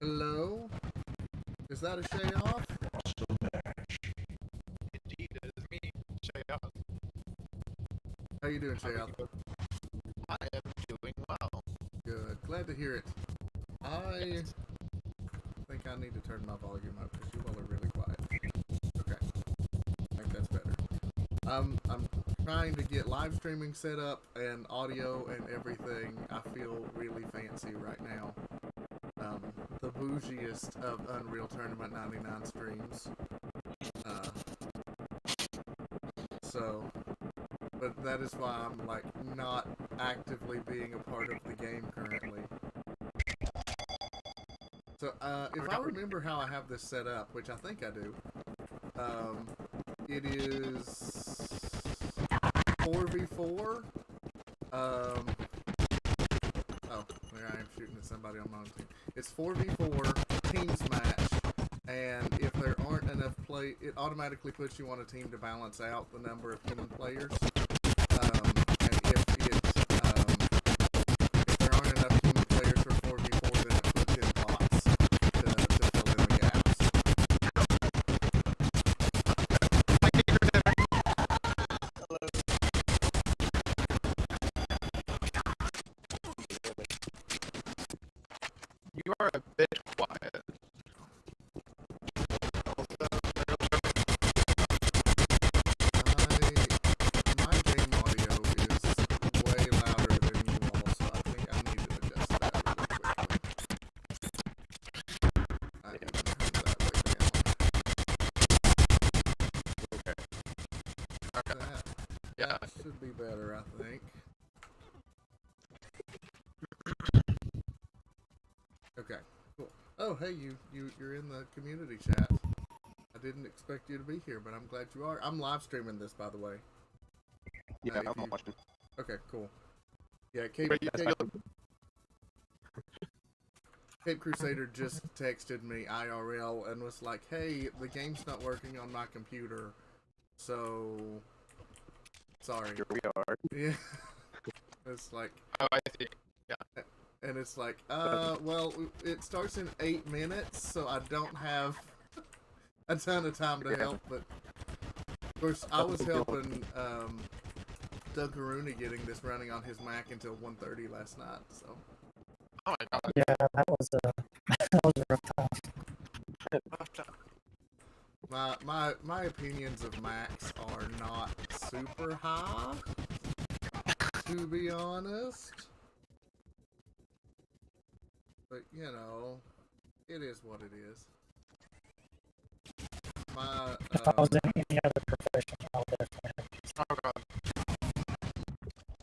Hello? Is that a Shay off? Indeed, it is me, Shayaz. How you doing, How Shay are off? you? I am doing well. Good. Glad to hear it. I think I need to turn my volume up because you all are really quiet. Okay. I think that's better. I'm trying to get live streaming set up and audio and everything. I feel really fancy right now. The bougiest of Unreal Tournament 99 streams. Uh, but that is why I'm like not actively being a part of the game currently. So if I remember how I have this set up, which I think I do, it is 4v4. Oh, there I am shooting at somebody on my own team. It's 4v4 teams match, and if there aren't enough it automatically puts you on a team to balance out the number of human players. And if there aren't enough human players for 4v4, then it puts in bots to fill in the gaps. You are a bit quiet. My game audio is way louder than you all, so I think I need to adjust that really quickly. I can turn that way down. Okay. That should be better, I think. Okay, cool. Oh, hey, you're in the community chat. I didn't expect you to be here, but I'm glad you are. I'm live streaming this, by the way. Yeah, I'm watching. Okay, cool. Yeah, Cape Crusader just texted me IRL and was like, "Hey, the game's not working on my computer, so sorry." Here we are. Yeah, it's like. Oh, I see. Yeah. And it's like, well, it starts in 8 minutes, so I don't have a ton of time to help, but of course, I was helping Dunkaroonie getting this running on his Mac until 1:30 last night, so. Oh my god. Yeah, that was a rough time. My opinions of Macs are not super high, to be honest. But, you know, it is what it is. If I was in any other profession, I would definitely have. Oh god.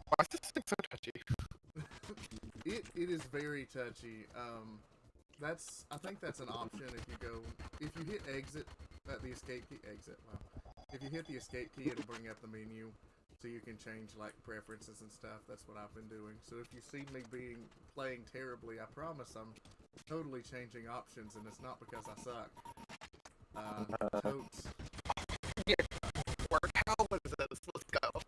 Why is this thing so touchy? It is very touchy. I think that's an option if you hit exit, the escape key, wow. If you hit the escape key, it'll bring up the menu, so you can change, like, preferences and stuff. That's what I've been doing. So if you see me playing terribly, I promise I'm totally changing options, and it's not because I suck. Totes. Yeah. Work. How was this? Let's go.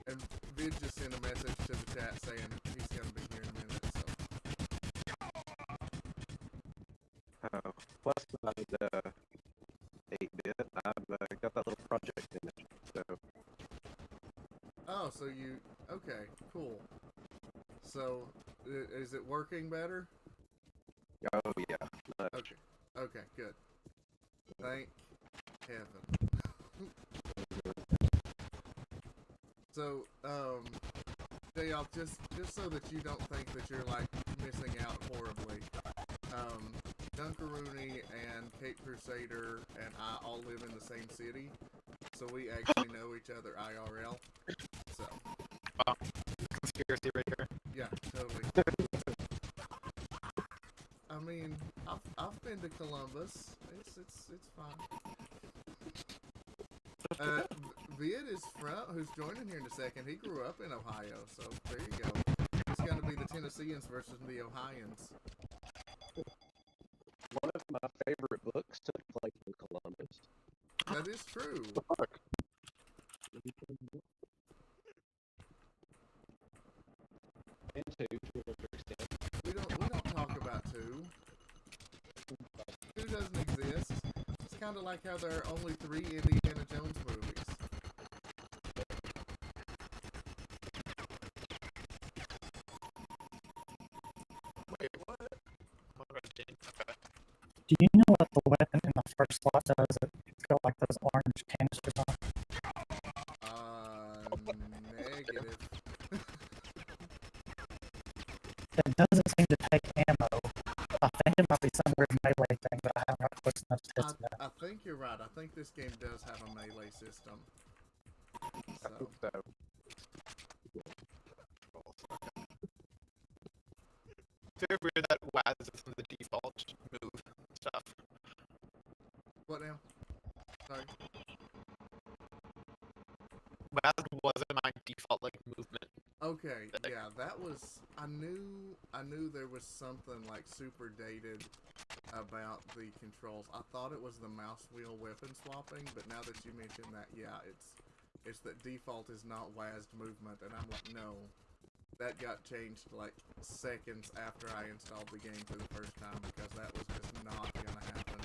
And Vid just sent a message to the chat saying he's gonna be here in a minute, so. Plus, the 8-bit, I've got that little project in it, so. Oh, so okay, cool. So, is it working better? Oh, yeah. Okay. Okay, good. Thank heaven. So, J-Off, just so that you don't think that you're, like, missing out horribly, Dunkaroonie and Cape Crusader and I all live in the same city, so we actually know each other IRL, so. Wow. Conspiracy right here. Yeah, totally. I mean, I've been to Columbus. It's fine. Vid is who's joining here in a second. He grew up in Ohio, so there you go. It's gonna be the Tennesseans versus the Ohioans. One of my favorite books took place in Columbus. That is true. And two, to a certain extent. We don't talk about two. doesn't exist. It's kind of like how there are only 3 Indiana Jones movies. Wait, what? What about Jane? Okay. Do you know what the weapon in the first slot does? It's got like those orange canisters on it. Negative. It doesn't seem to take ammo. I think it might be some weird melee thing, but I haven't got close enough to test it. I think you're right. I think this game does have a melee system. I hope so. It's very weird that WAS isn't the default move stuff. What now? Sorry. WAS wasn't my default like movement. Okay, yeah, that was. I knew there was something like super dated about the controls. I thought it was the mouse wheel weapon swapping, but now that you mention that, yeah, it's that default is not WASD movement, and I'm like, no, that got changed like seconds after I installed the game for the first time because that was just not gonna happen.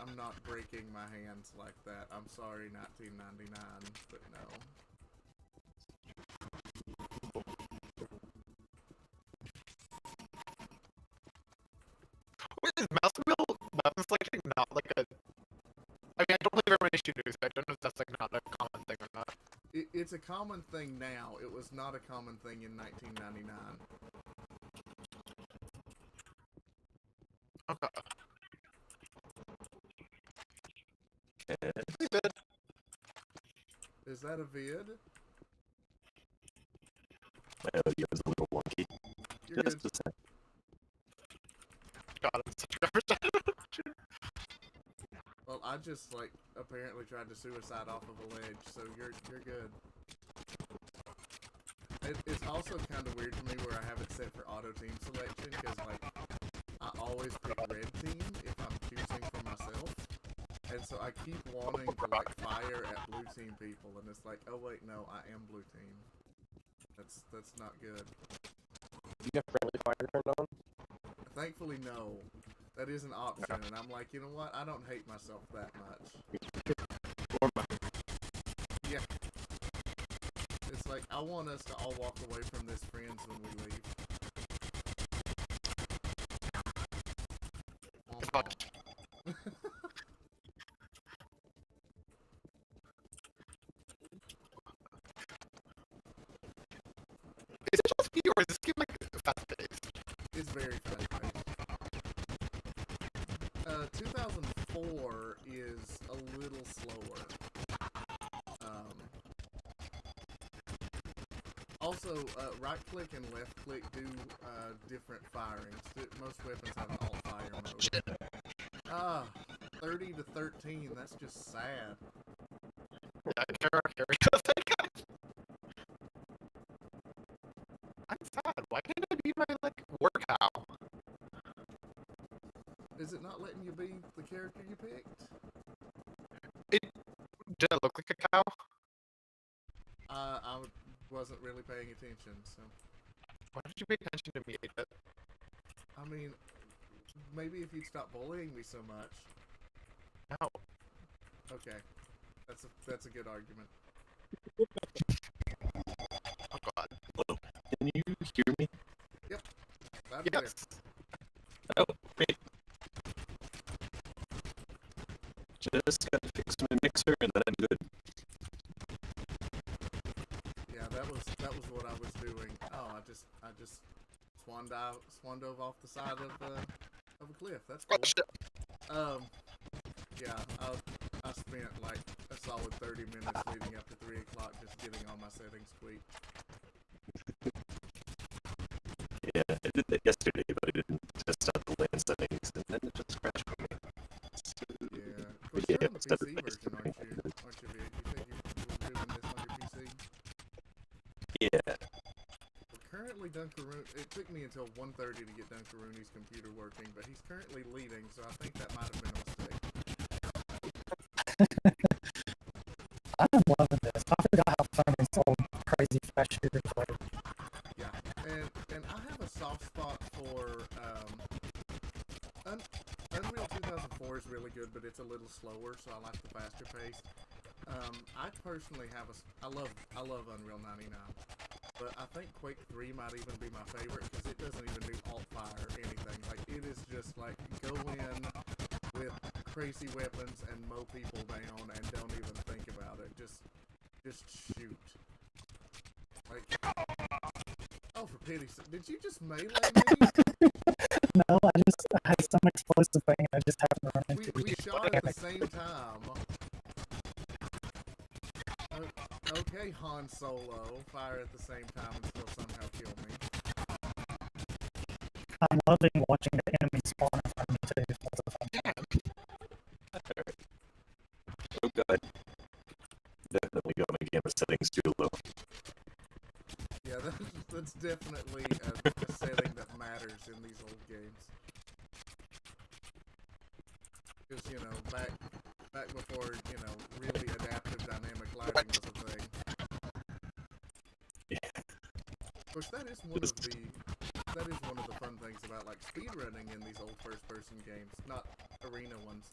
I'm not breaking my hands like that. I'm sorry, 1999, but no. Wait, is mouse wheel weapon selection not like a... I mean, I don't play very many shooters, so I don't know if that's like not a common thing or not. It's a common thing now. It was not a common thing in 1999. Okay. Is that a vid? My audio is a little wonky. You're Just good. a sec. God, I'm such a garbage. Well, I just like apparently tried to suicide off of a ledge, so you're good. It's also kind of weird for me where I have it set for auto team selection because like I always pick red team if I'm choosing for myself, and so I keep wanting to like fire at blue team people, and it's like, oh wait, no, I am blue team. That's not good. You got friendly fire turned on? Thankfully, no. That is an option, and I'm like, you know what? I don't hate myself that much. Yeah. It's like, I want us to all walk away from this friends when we leave. Fuck. Is it just me, or is this game like fast-paced? It's very fast-paced. 2004 is a little slower. Also, right-click and left-click do different firings. Most weapons have an alt-fire mode. Ah, 30 to 13. That's just sad. Yeah, carry does that guy. I'm sad. Why can't I be my like war cow? Is it not letting you be the character you picked? Did I look like a cow? I wasn't really paying attention, so... Why did you pay attention to me, Ada? I mean, maybe if you'd stop bullying me so much. No. Okay. That's a good argument. Oh god. Hello. Can you hear me? Loud and clear. Yes. Oh, great. Just gotta fix my mixer and then I'm good. Yeah, that was what I was doing. Oh, I just swan dove off the side of a cliff. That's Oh cool. shit. Yeah, I spent like a solid 30 minutes leading up to 3 o'clock just getting all my settings tweaked. Yeah, I did that yesterday, but I didn't test out the LAN settings, and then it just crashed for me. So, Yeah. Of course, yeah, you're on the started PC version, testing aren't you? Aren't you, Vid? You said you were doing this on your PC? yeah. Well, currently, Dunkaroon... It took me until 1:30 to get Dunkarooni's computer working, but he's currently leading, so I think that might have been a mistake. I'm loving this. I forgot how fun these old crazy fast shooters were. Yeah, and I have a soft spot for Unreal 2004 is really good, but it's a little slower, so I like the faster pace. I personally have I love Unreal 99, but I think Quake 3 might even be my favorite because it doesn't even do alt fire or anything. Like, it is just like go in with crazy weapons and mow people down and don't even think about it. Just shoot. Like, oh, for pity's sake, did you just melee me? No, I had some explosive thing I just happened to run into. We shot at the same time. Okay, Han Solo, fire at the same time and still somehow kill me. I'm loving watching the enemy spawn in front of me too. That's a fun time. Oh god. Definitely got my camera settings too low. Yeah, that's definitely a setting that matters in these old games. Because, you know, back before, you know, really adaptive dynamic lighting was a thing. Yeah. Of course, that is one of the fun things about, like, speedrunning in these old first-person games. Not arena ones.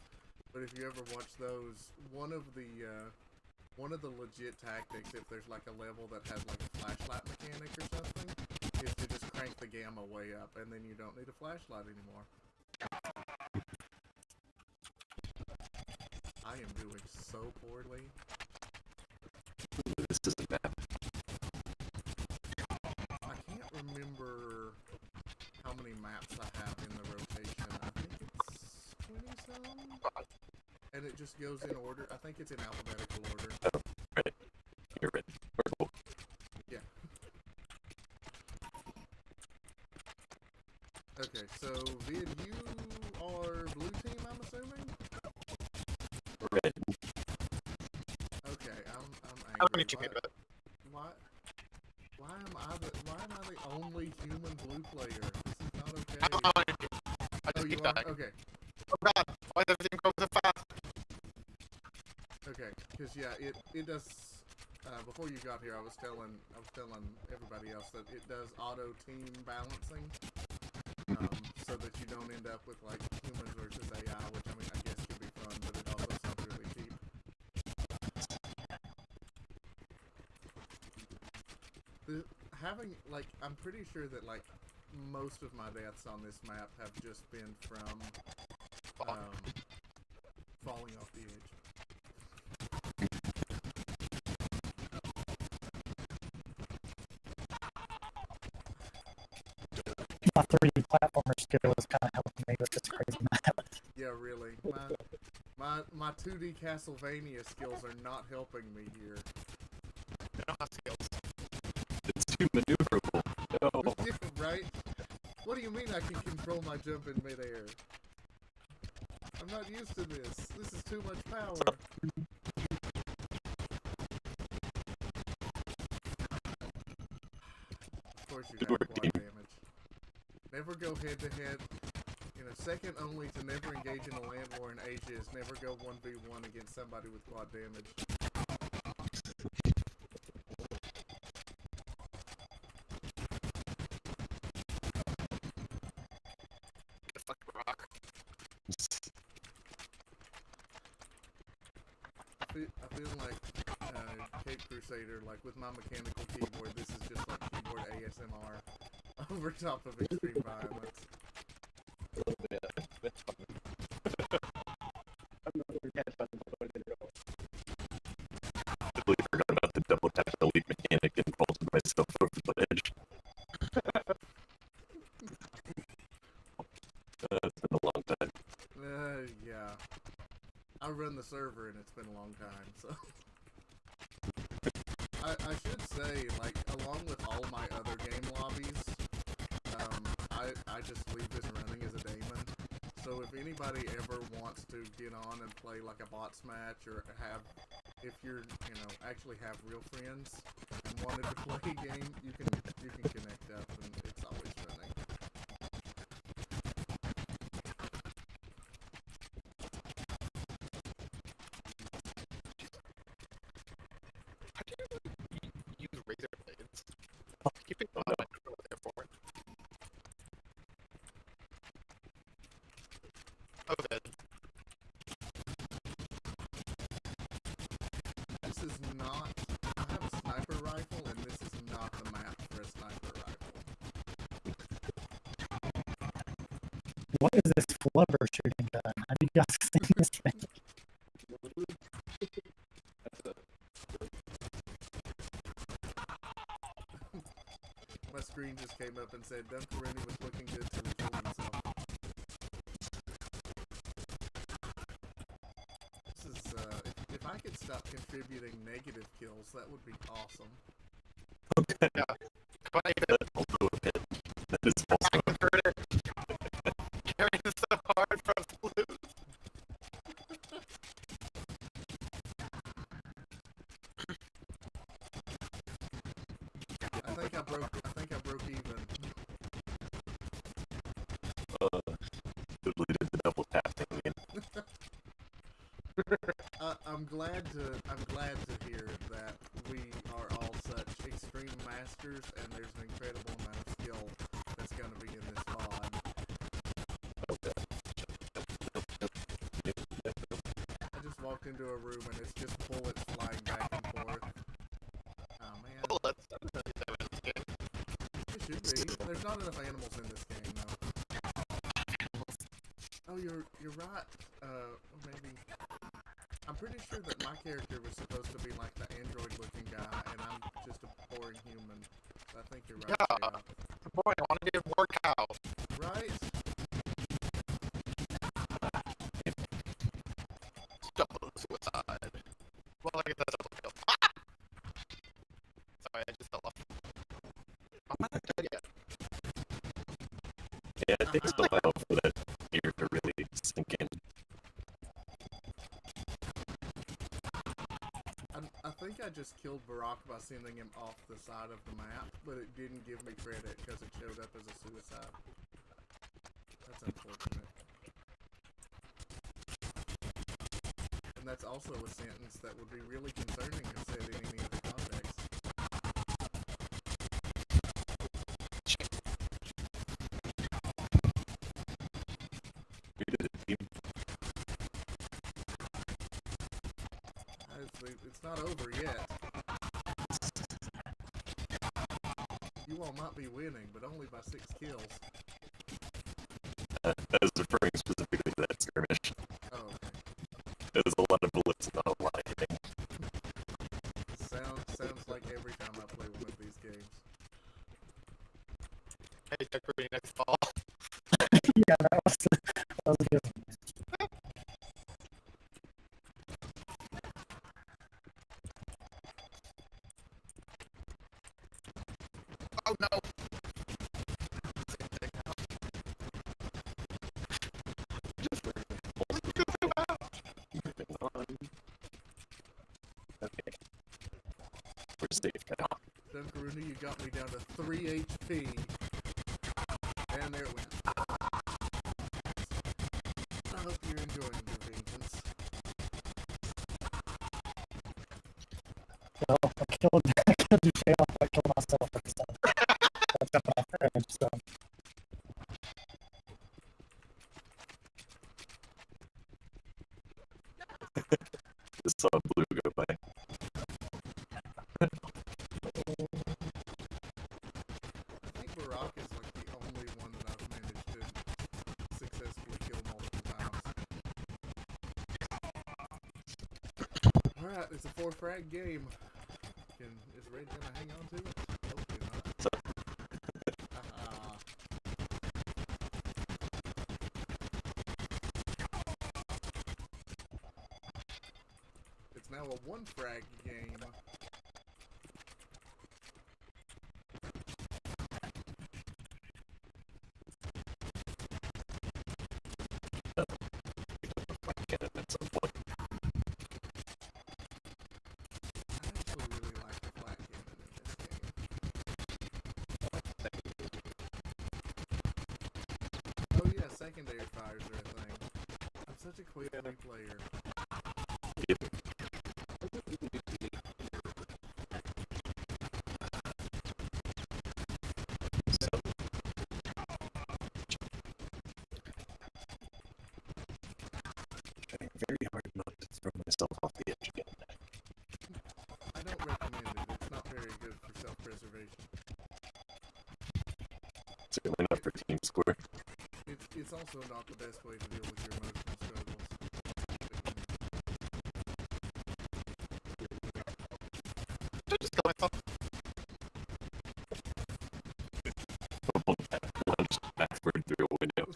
But if you ever watch those, one of the legit tactics, if there's like a level that has like a flashlight mechanic or something, is to just crank the gamma way up, and then you don't need a flashlight anymore. I am doing so poorly. This is a map. I can't remember how many maps I have in the rotation. I think it's 20-some? And it just goes in order. I think it's in alphabetical order. Oh, right. You're right. Purple. Yeah. Okay, so Vid, you are blue team, I'm assuming? Red. Okay, I'm I don't angry. need to be that. Why am I the only human blue player? This is not okay. I don't know what to do. I Oh, just you keep are? dying. Okay. Oh god, why does everything go so fast? Okay, because yeah, it does. Before you got here, I was telling everybody else that it does auto team balancing, so that you don't end up with like humans versus AI, which I mean I guess could be fun, but it also sounds really cheap. Having like, I'm pretty sure that like most of my deaths on this map have just been from falling off the edge. My 3D platformer skill is kind of helping me with this crazy map. Yeah, really. My 2D Castlevania skills are not helping me here. I don't have skills. It's too maneuverable. No. Right? What do you mean I can control my jump in midair? I'm not used to this. This is too much power. Of course you have quad damage. Never go head to head. You know, second only to never engage in a land war in Asia is never go 1v1 against somebody with quad damage. The fucking rock. I feel like Cape Crusader, like with my mechanical keyboard, this is just like keyboard ASMR over top of extreme violence. Yeah, that's fun. I'm not really had fun with it at all. I totally forgot about the double tap delete mechanic and vaulted myself over the edge. It's been a long time. Yeah. I run the server and it's been a long time, so. I should say, like, along with all my other game lobbies, I just leave this running as a daemon. So if anybody ever wants to get on and play like a bots match, or if you're, you know, actually have real friends and wanted to play a game, you can connect up and it's always running. How do you use razor blades? Keep it on my controller there for it. this is not. I have a sniper rifle, and this is not the map for a sniper rifle. What is this flubber shooting gun? Have you guys seen this thing? My screen just came up and said Dunkaroonie was looking good till he killed himself. This is, if I could stop contributing negative kills, that would be awesome. Okay. Yeah. But I'll do a bit. That is I also converted it. Carrying so hard for us to lose. I think I broke even. totally did the double tap thing again. I'm glad to hear that we are all such extreme masters, and there's an incredible amount of skill that's going to be in this mod. Okay. I just walked into a room and it's just bullets flying back and forth. Oh man, Bullets. it should be. There's not enough animals in this game though. Oh, you're right. Maybe. I'm pretty sure that my character was supposed to be like the android-looking guy, and I'm just a boring human. So I think you're right. Yeah. Treyarch. Boy, I want to be more cow. Right? Double suicide. Well, I guess that's double kill. Ah! Sorry, I just fell off. I'm not dead yet. Yeah, it takes a while for that gear to really sink in. I think I just killed Barack by sending him off the side of the map, but it didn't give me credit because it showed up as a suicide. That's unfortunate. And that's also a sentence that would be really concerning if said in any other context. We did a team. It's not over yet. You all might be winning, but only by 6 kills. I was referring specifically to that skirmish. Oh, okay. It was a lot of bullets, not a lot of hitting. Sounds like every time I play one of these games. Hey, Dunkaroonie next fall. Yeah, that was good. Oh no! Moving on. Okay. We're safe now. Dunkaroonie, you got me down to 3 HP. And there it went. I hope you're enjoying your vengeance. Well, I killed you, I killed myself first time. That's my friend, so. Just saw blue go by. I think Barack is like the only one that I've managed to successfully kill multiple times. Alright, it's a 4-frag game. Is Red gonna hang on to it? Hopefully not. So, Haha. It's now a 1-frag game. get it at some point. I actually really like the flat cannon in this game. Oh yeah, secondary fires are a thing. I'm such a quick player. Yep. So, trying very hard not to throw myself off the edge again. score. It's also not the best way to deal with your emotional struggles. Did I just kill myself? Lunge backward through a window.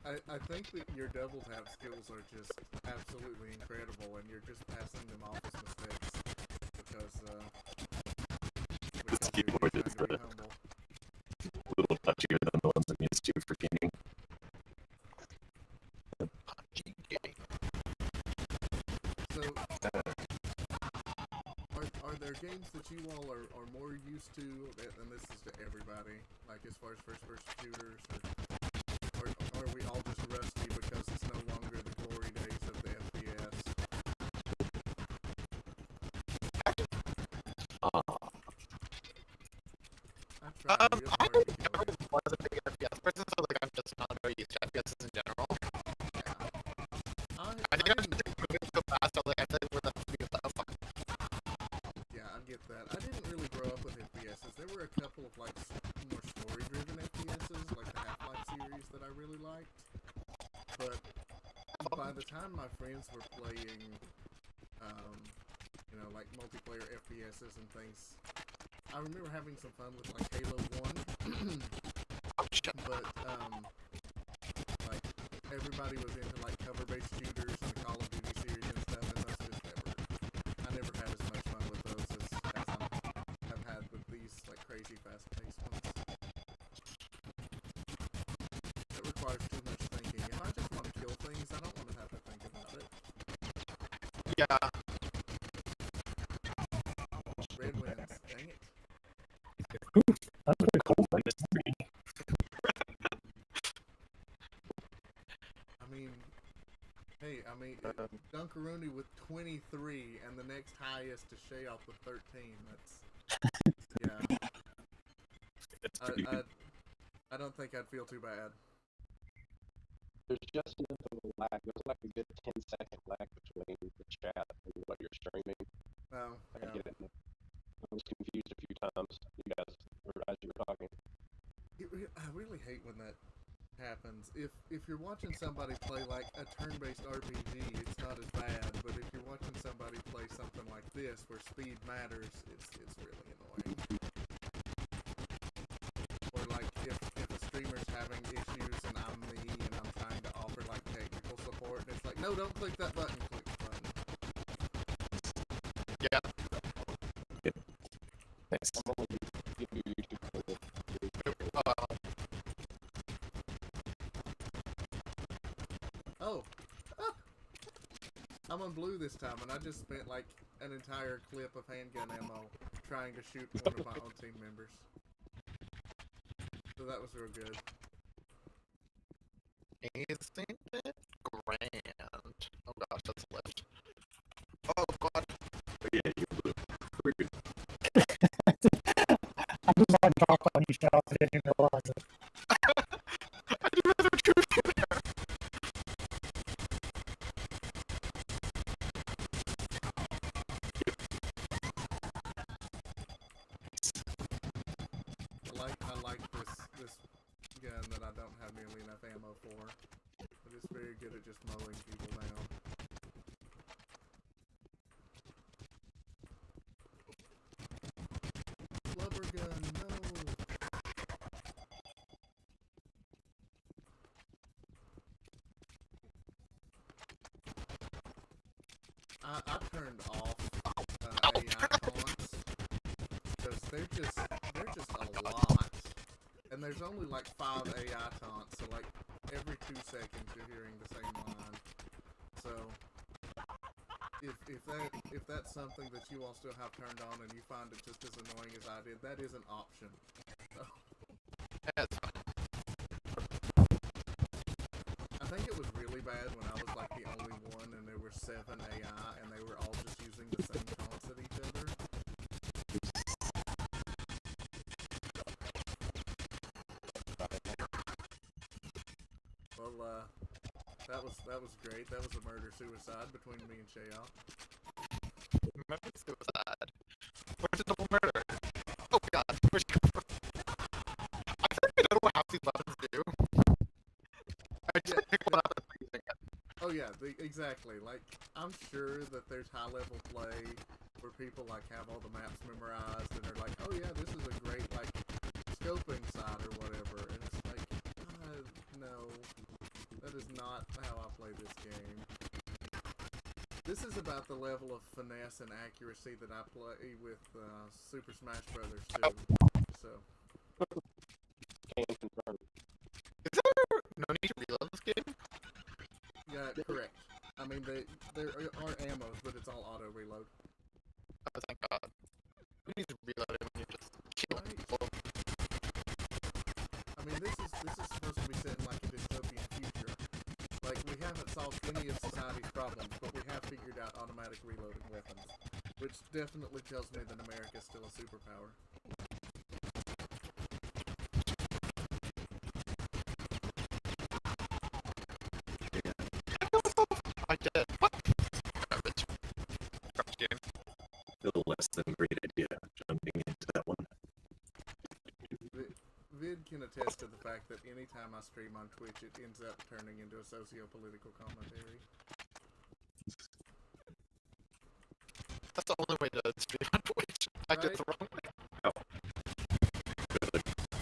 I think that your double tap skills are just absolutely incredible, and you're just passing them off as mistakes because This you're keyboard trying is to be a humble. little touchier than the ones I'm used to for gaming. So, are there games that you all are more used to, and this is to everybody, like as far as first-person shooters, or are we all just rusty because it's no longer the glory days of the FPS? I've tried real I hard to kill never it. was a big FPS person, so like I'm just not very used to FPS in general. Yeah. I think I'm just moving so fast. I was like, I feel like we're the speed of fuck. Yeah, I get that. I didn't really grow up with FPSs. There were a couple of like more story-driven FPSs, like the Half-Life series that I really liked. But by the time my friends were playing, you know, like multiplayer FPSs and things, I remember having some fun with like Halo 1. But like everybody was into like cover-based shooters and the Call of Duty series and stuff, and those just I never had as much fun with those as I've had with these like crazy fast-paced ones. It requires too much thinking. If I just want to kill things, I don't want to have to think about it. Yeah. Red wins. Dang it. That's pretty cool. -3. I mean, Dunkaroonie with 23 and the next highest is Shayoff with 13. That's, yeah. That's pretty good. I don't think I'd feel too bad. There's just enough of a lag. There's like a good 10-second lag between the chat and what you're streaming. Oh, I yeah. get it. I was confused a few times. You guys, as you were talking. I really hate when that happens. If you're watching somebody play like a turn-based RPG, it's not as bad. But if you're watching somebody play something like this, where speed matters, it's really annoying. Or like if a streamer's having issues and I'm me and I'm trying to offer like technical support, and it's like, no, don't click that button. Click the button. Yeah. Nice. I'm only giving you YouTube for the Oh. Ah. I'm on blue this time, and I just spent like an entire clip of handgun ammo trying to shoot one of my own team members. So that was real good. Isn't it grand? Oh gosh, that's a lift. Oh god. But yeah, you blew. We're good. I'm just like talking when you shut off. I didn't even realize it. I didn't know there were two of you there. I like this gun that I don't have nearly enough ammo for. But it's very good at just mowing people down. Flubber gun, no! I turned off AI taunts because they're just a lot, and there's only like 5 AI taunts, so like every 2 seconds you're hearing the same line. So if that's something that you all still have turned on and you find it just as annoying as I did, that is an option. So, That's fine. I think it was really bad when I was like the only one and there were 7 AI and they were all just using the same taunts at each other. Well, that was great. That was a murder-suicide between me and Shayoff. Murder suicide. Where's the double murder? Oh god, where'd you go from? I exactly. Like, I'm sure that there's high-level play where people, like, have all the maps memorized and they're like, oh yeah, this is a great, like, scoping site or whatever. And it's like, no, that is not how I play this game. This is about the level of finesse and accuracy that I play with Super Smash Brothers 2. So, Can confirm. Is there no need to reload this game? yeah, correct. I mean, there are ammos, but it's all auto reload. Oh, thank God. Who needs to reload it when you just kill Right. people? I mean, this is supposed to be set in like a dystopian future. Like, we haven't solved any of society's problems, but we have figured out automatic reloading weapons, which definitely tells me that America is still a superpower. I did. What? Garbage. Garbage game. A little less than great idea jumping into that one. Vid can attest to the fact that anytime I stream on Twitch, it ends up turning into a socio-political commentary. That's the only way to stream on Twitch. I did the wrong way.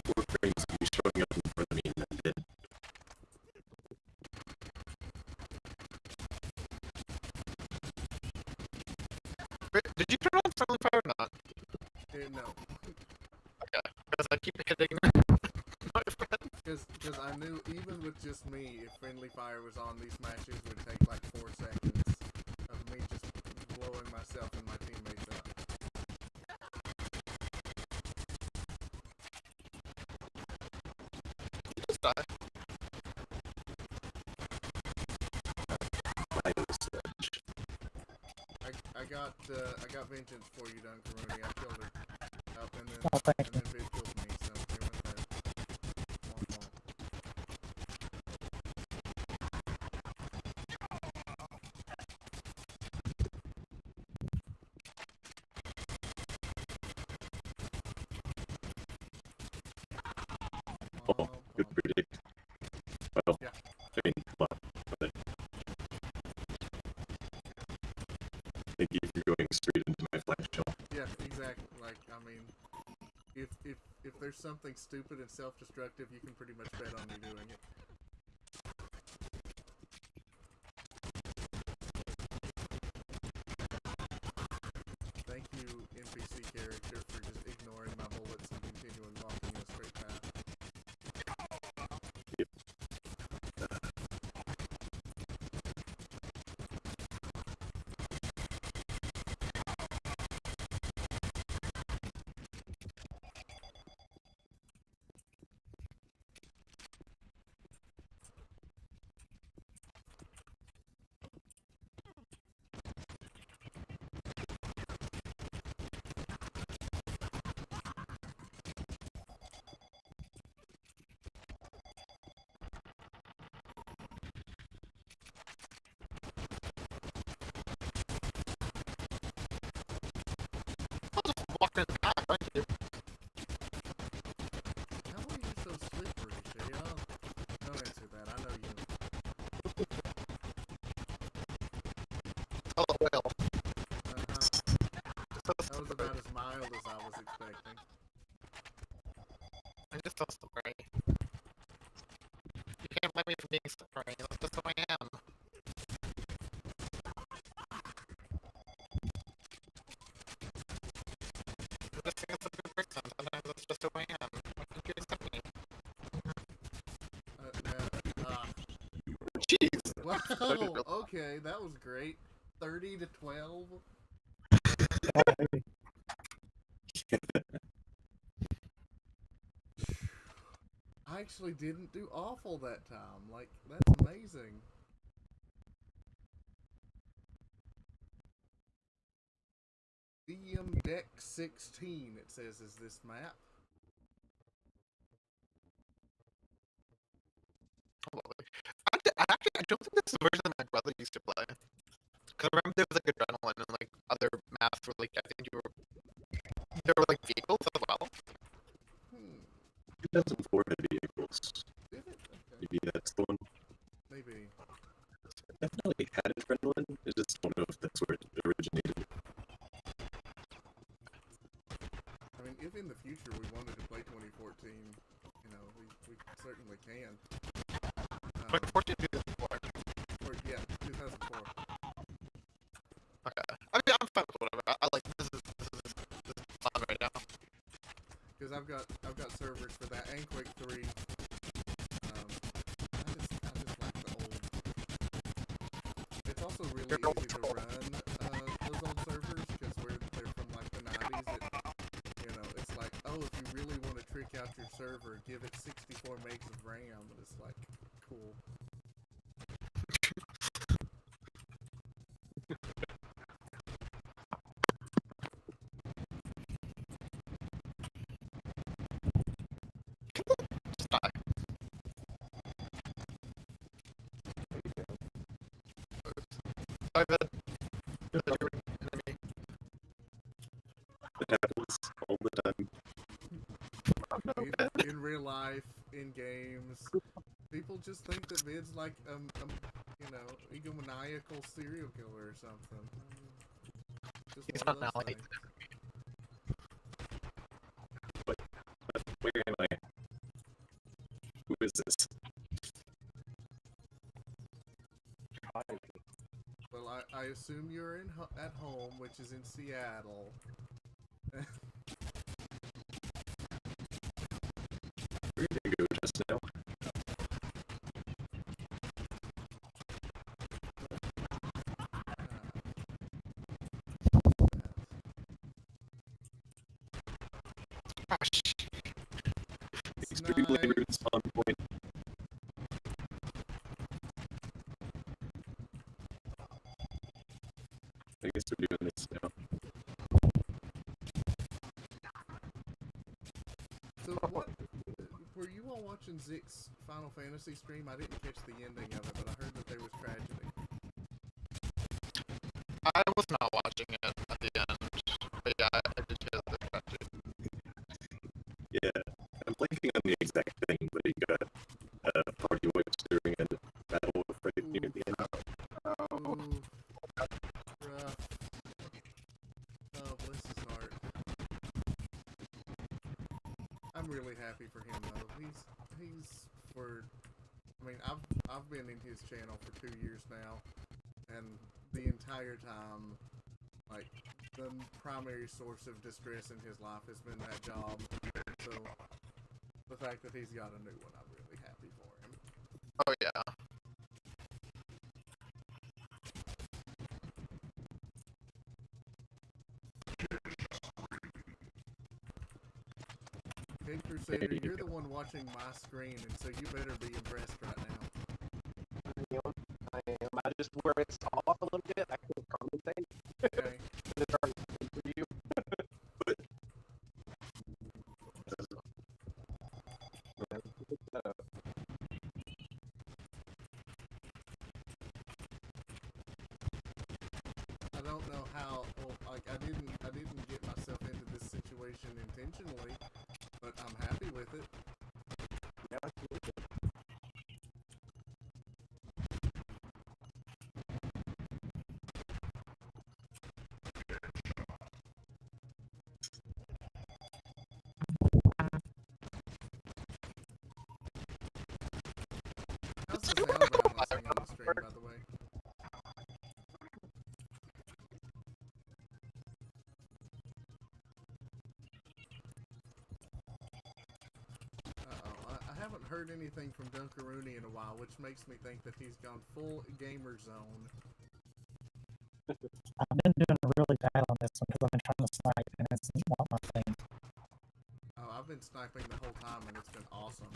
Four frames to be showing up in front of me and that did. Wait, did you turn on friendly fire or not? No, Okay. Because I keep hitting my friend. because I knew even with just me, if friendly fire was on, these matches would take like 4 seconds of me just blowing myself and my teammates up. You just die. I got vengeance for you, Dunkaroonie. I killed her. And then, Oh, thank and then Vid killed me, so there went that. Womp womp. Oh, good predict. Well, Yeah. I mean, come on. But thank you for going straight into my flash shell. Yeah, exactly. Like, I mean, if there's something stupid and self-destructive, you can pretty much bet on me doing it. Thank you, NPC character, for just ignoring my bullets and continuing walking in a straight path. Yep. I'll just walk in the back, thank you. How are you so slippery, Shay? Don't answer that. I know you. Oh, well. That was about as mild as I was expecting. I'm just so slippery. You can't blame me for being slippery. That's just who I am. I'm just being a good person. Sometimes that's just who I am. Why can't you accept me? Jeez! Wow, okay, that was great. 30 to 12. I actually didn't do awful that time. Like, that's amazing. DM Deck 16, it says, is this map. I don't think this is the version that my brother used to play. Because I remember there was like Adrenaline and like other maps where like I think there were like vehicles as well. 2004 had vehicles. Did it? Okay. Maybe that's the one. Maybe. Definitely know if that's where it originated. I mean, if in the future we wanted to play 2014, you know, we certainly can. 2014, 2004. Or, yeah, 2004. Okay. I mean, I'm fine with whatever. I like this is fun right now. Because I've got servers for that and Quake 3. I just like the old. It's also really easy to run those old servers because they're from like the 90s. You know, it's like, oh, if you really want to trick out your server, give it 64 megs of RAM, and it's like, cool. Just die. Sorry, Vid. Enemy. It happens all the time. In real life, in games, people just think that Vid's like you know, egomaniacal serial killer or something. Just He's one of not those now. things. But where am I? Who is this? Well, I assume you're at home, which is in Seattle. Where did you go just now? Extreme blade route spawn point. I guess we're doing this now. So what? Were you all watching Zix's Final Fantasy stream? I didn't catch the ending of it, but I heard that there was tragedy. I was not watching it at the end, but yeah, I did hear the tragedy. Yeah, I'm blanking on the exact thing, but he got party wiped during a battle right near the end. Ooh, rough. Oh, bless his heart. I'm really happy for him though. He's for. I mean, I've been in his channel for 2 years now, and the entire time, like, the primary source of distress in his life has been that job. So the fact that he's got a new one, I'm really happy for him. Oh yeah. Head Crusader, you're the one watching my screen, and so you better be impressed right now. I am. I just where it's off a little bit, I can commentate. Okay. It's hard for you. I don't know how. Well, like I didn't get myself into this situation intentionally, but I'm happy with it. Yeah, How's the sound balancing on the stream, by the way? Uh-oh, I haven't heard anything from Dunkaroony in a while, which makes me think that he's gone full gamer zone. I've been doing really bad on this one because I've been trying to snipe and it's not my thing. Oh, I've been sniping the whole time and it's been awesome.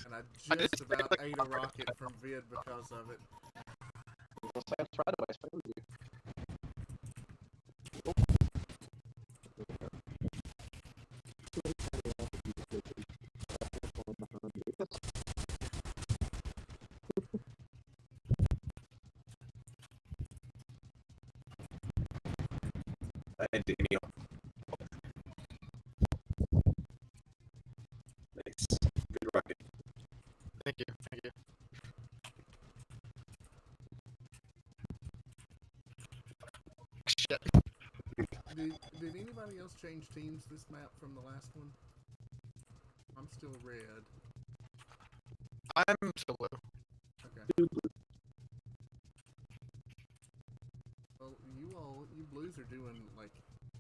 And I I did just say, about like, ate a rocket from Vid because of it. well, Sam's right away. Spam you. Daniel. Nice. Good rocket. Thank you. Thank you. Did anybody else change teams this map from the last one? I'm still red. I'm still blue. Okay. Well, you blues are doing like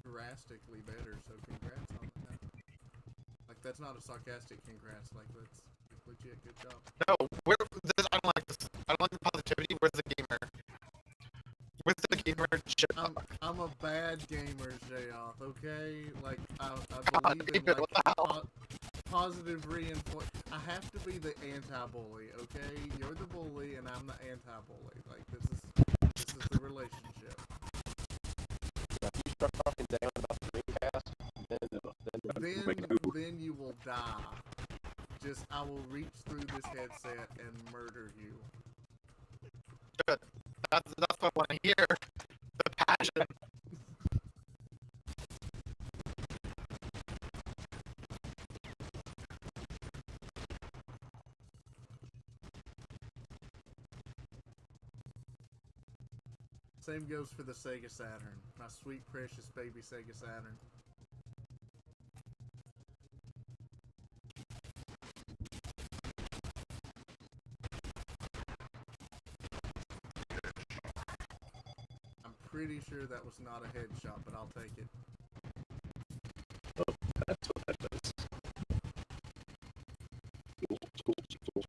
drastically better, so congrats on that. Like that's not a sarcastic congrats. Like that's legit good job. No, I don't like this. I don't like the positivity. Where's the gamer? Where's the gamer? I'm a bad gamer, Jayoth, okay? Like, I God, believe in, David, what the hell? positive reinforcement. I have to be the anti-bully, okay? You're the bully, and I'm the anti-bully. Like, this is the relationship. If you start talking down about the Dreamcast, Then you will die. Just, I will reach through this headset and murder you. Good. That's what I want to hear. The passion. Same goes for the Sega Saturn. My sweet, precious baby Sega Saturn. I'm pretty sure that was not a headshot, but I'll take it. Oh, that's what that does. Cool, cool, cool.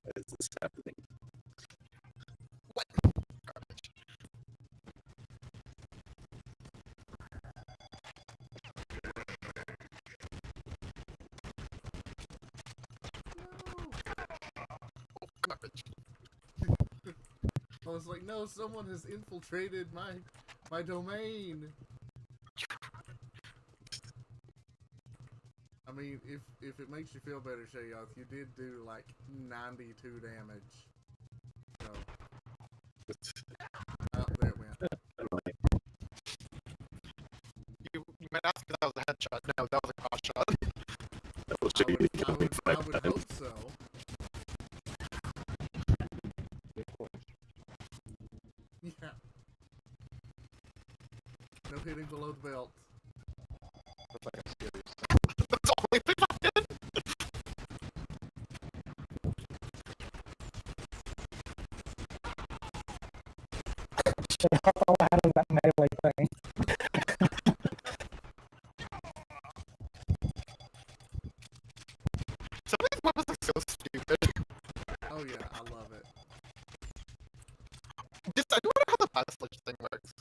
Why is this happening? What? Garbage. Oh, garbage. I was like, no, someone has infiltrated my domain. I mean, if it makes you feel better, Shayoth, you did do like 92 damage. So, oh, there it went. Anyway, You might ask if that was a headshot. No, that was a cross shot. that was I shady. would, Kill I me would, I 5 would times. hope so. Yeah. No hitting below the belt. Looks like I'm serious. That's the only thing I did. Shut up all out of that melee thing. Some of these weapons are so stupid. Oh yeah, I love it. I do wonder how the battle switch thing works.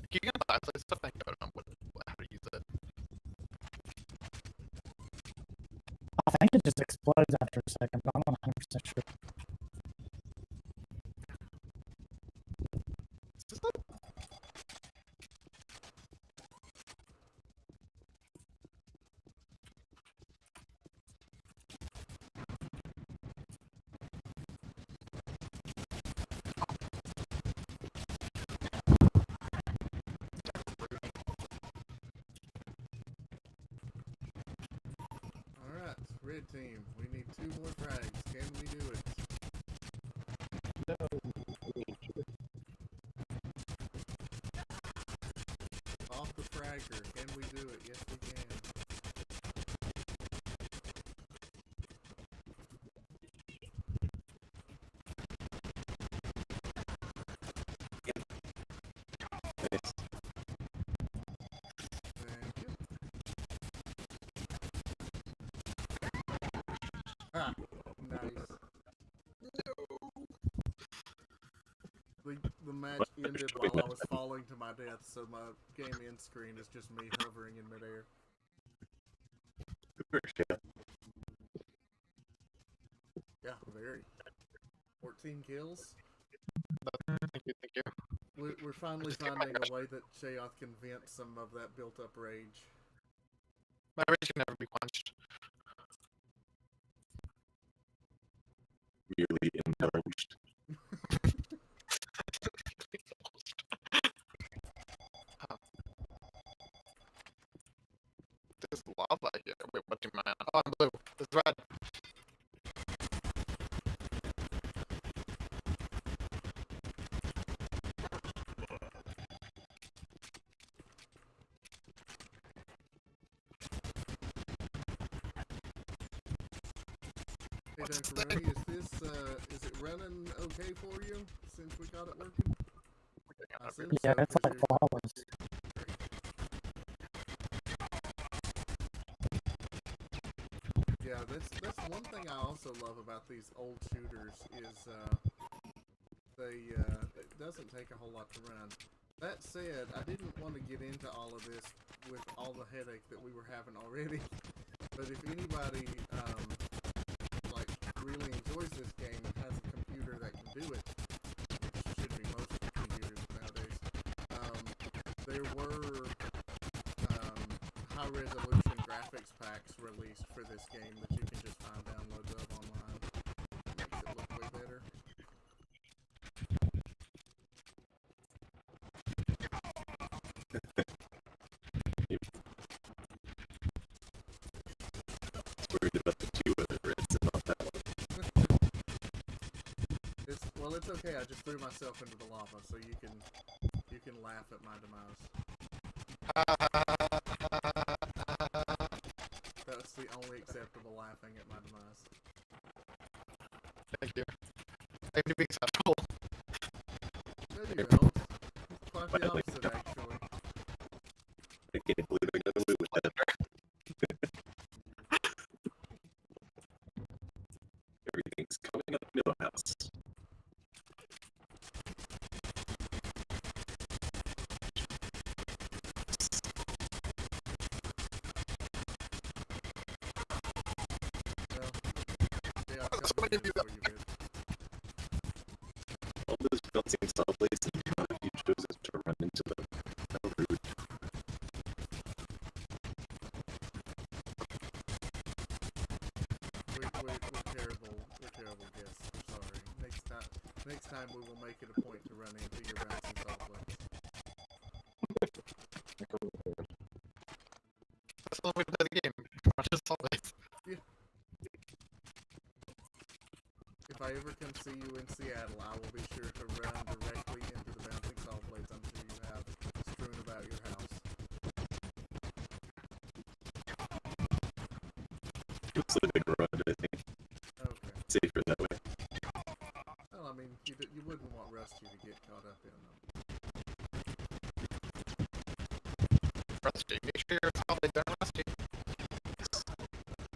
You can battle switch stuff, I don't know how to use it. I think it just explodes after a second, but I'm not 100% sure. Is this the... Alright, red team. We need 2 more frags. Can we do it? No. Off the fragger. Can we do it? Yes, we can. Nice. Thank you. Ah, nice. The match ended while I was falling to my death, so my game end screen is just me hovering in midair. Yeah. Yeah, very. 14 kills. Thank you. We're finally finding a way that Shayoth can vent some of that built-up rage. My rage can never be quenched. Merely indulged. There's lava here. Wait, what do you mean? Oh, I'm blue. It's red. Hey, Dr. Ray, is it running okay for you since we got it working? I assume Yeah, so, it's 'cause like you're- flawless. Yeah, that's one thing I also love about these old shooters is it doesn't take a whole lot to run. That said, I didn't want to get into all of this with all the headache that we were having already. But if anybody like really enjoys this game and has a computer that can do it, which should be most computers nowadays, there were high resolution graphics packs released for this game that you can just find downloads of online. It makes it look way better. Worried about the two other reds, not that one. It's okay. I just threw myself into the lava, so you can laugh at my demise. That's the only acceptable laughing at my demise. Thank you. I can be acceptable. No, you don't. Quite the Finally. opposite, actually. I can't believe I got away with that. Everything's coming up Millhouse. Well, yeah, I've That's got what the you do. for you, bid. All those bouncing solid places you chose us to run into them. How rude. We're terrible. We're terrible guests. We're sorry. Next time we will make it a point to run into your bouncing salt plates. That's the way to play the game. Just all this. If I ever come see you in Seattle, I will be sure to run directly into the bouncing salt plates I'm sure you have strewn about your house. Looks like the garage, I think. Okay. Safer that way. Well, I mean, you wouldn't want Rusty to get caught up in them. Rusty. Make sure you're probably done rusty.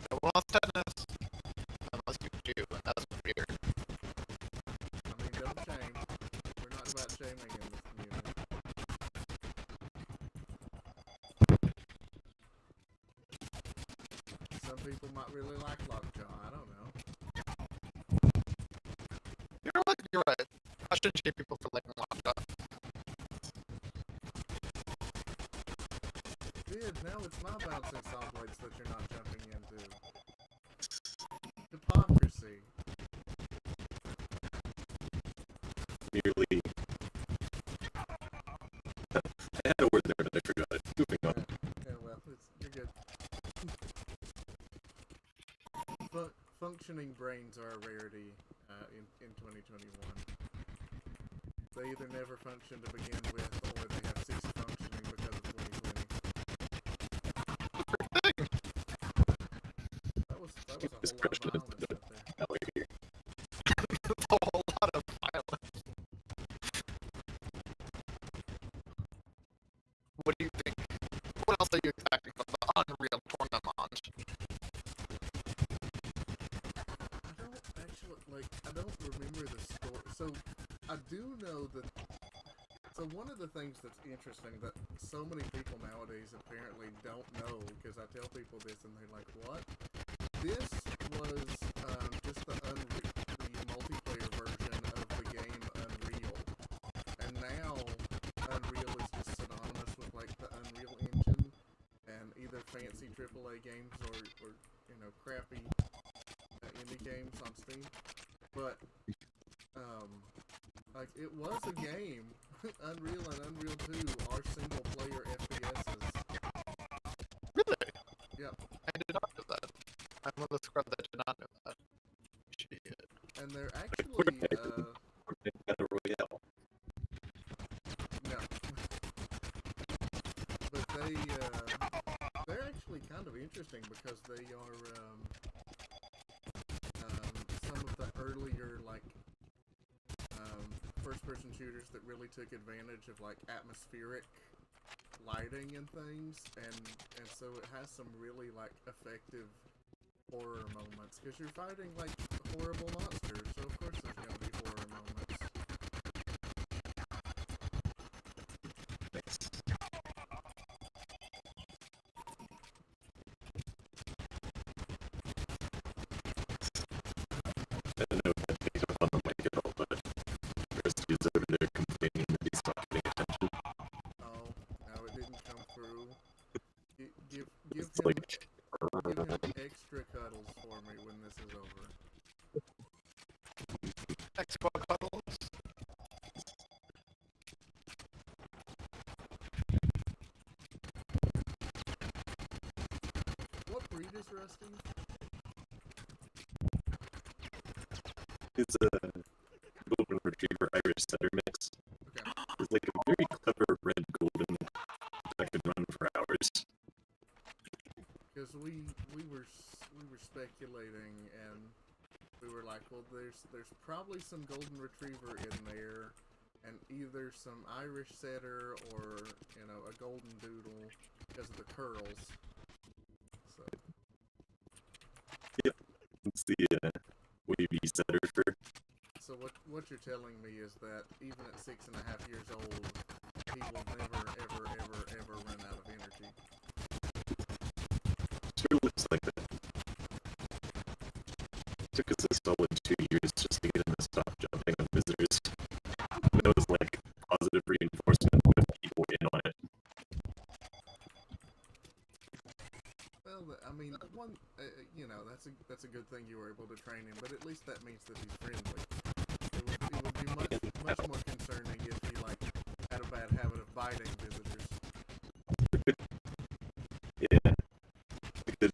No one wants tetanus. Unless you do, and that's weird. I mean, don't shame. We're not about shaming in this community. Some people might really like Lockjaw. I don't know. You know what? You're right. I shouldn't shame people for liking Lockjaw. Now it's my bouncing salt plates that you're not jumping into. Hypocrisy. Merely. I had a word there, but I forgot it. Moving on. Yeah, well, you're good. Functioning brains are a rarity in 2021. They either never function to begin with, or they have ceased functioning because of 2020. That was a This whole lot question of is violence out there. alley here. It's a whole lot of violence. What do you think? What else are you expecting from the Unreal Tournament? I don't remember the story. So, I do know that. So, one of the things that's interesting that so many people nowadays apparently don't know, because I tell people this and they're like, what? This was just the multiplayer version of the game Unreal. And now AAA games or you know, crappy indie games on Steam, but like it was a game. Unreal and Unreal 2 are single player FPSs. Really? Yep. I did not know that. I'm one of the squad that did not know that. Shit. And they're actually Fortnite Battle Royale. no. But they're actually kind of interesting because they are some of the earlier like first-person shooters that really took advantage of like atmospheric lighting and things, and so it has some really like effective horror moments because you're fighting like horrible monsters, so of course there's gonna be horror moments. Nice. I don't know if that picked up on the mic at all, but Christy is over there complaining that he's not paying attention. Oh, no, it didn't come through. Give It's him like, extra cuddles for me when this is over. Xbox cuddles. What breed is Rusty? it's a golden retriever Irish setter mix. Okay. It's like a very clever red golden that can run for hours. Because we were speculating, and we were like, well, there's probably some golden retriever in there, and either some Irish setter or you know a golden doodle because of the curls. So It's the wavy setter fur. so what you're telling me is that even at 6.5 years old, he will never ever run out of energy. Sure looks like that. Took us a solid 2 years just to get him to stop jumping on visitors. That was like positive reinforcement with people in on it. Well, I mean, one, you know, that's a good thing you were able to train him, but at least that means that he's friendly. It would be much more concerning if he like had a bad habit of biting visitors. Yeah. We could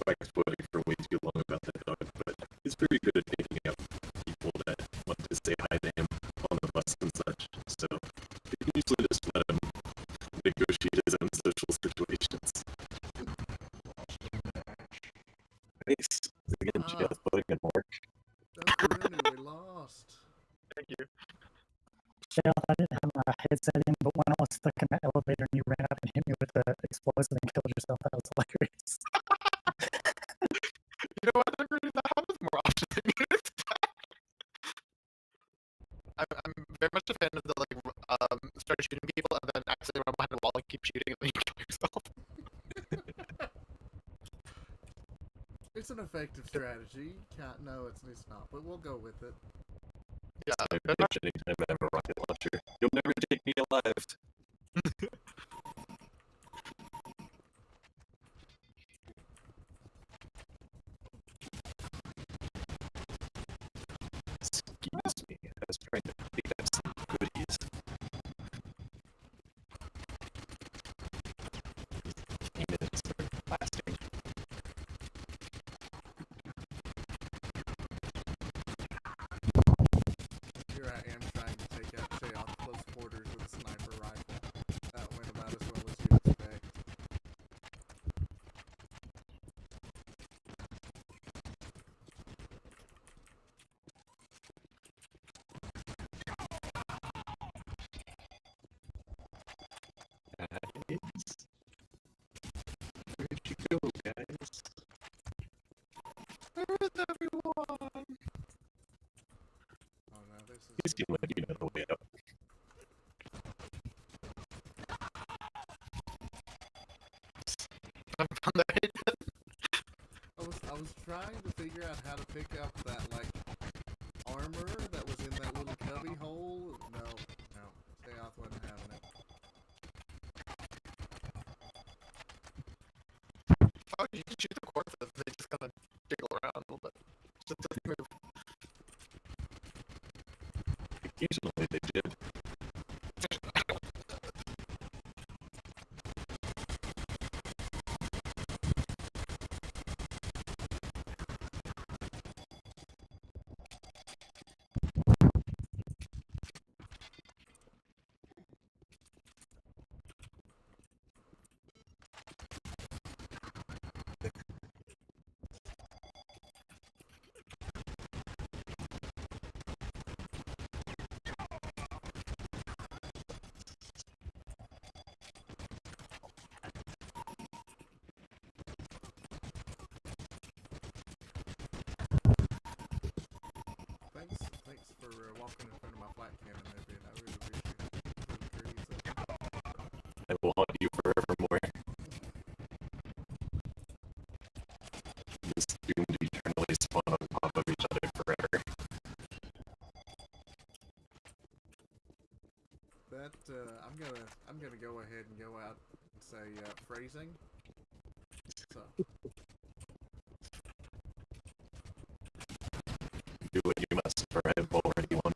wax poetic for way too long about that dog, but he's pretty good at picking up people that want to say hi to him on the bus and such. So you can usually just let him negotiate his own social situations. Nice. Again, she has putting in work. That's Rooney, we lost. Thank you. Shell, I didn't have my headset in, but when I was stuck in the elevator and you ran out and hit me with the explosive and killed yourself, that was hilarious. You know what? I really that happens more often than you expect. I'm very much a fan of the like start shooting people and then accidentally run behind the wall and keep shooting and then you kill yourself. It's an effective strategy. No, it's not, but we'll go with it. Yeah, I pitch anytime I have a rocket launcher. You'll never take me alive. Excuse me, I was trying to pick up some goodies. These minutes are lasting. Here I am trying to take out Shay off close quarters with a sniper rifle. That went about as well as you'd expect. Guys. Where'd you go, guys? Where is everyone? Oh no, this is. He's gonna let you know the way up. I'm on the hidden. I was trying to figure out how to pick up that like armor that was in that little cubby hole. No, Chaos wasn't having it. Oh, you can shoot the corpses. They just kind of jiggle around a little bit. Just doesn't move. Occasionally they did. Thanks for walking in front of my flat cannon there, Ben. I really appreciate it. Really curious of it. I will haunt you forevermore. Just doomed to eternally spawn on top of each other forever. That I'm gonna go ahead and go out and say phrasing. So Do what you must, for I have already won.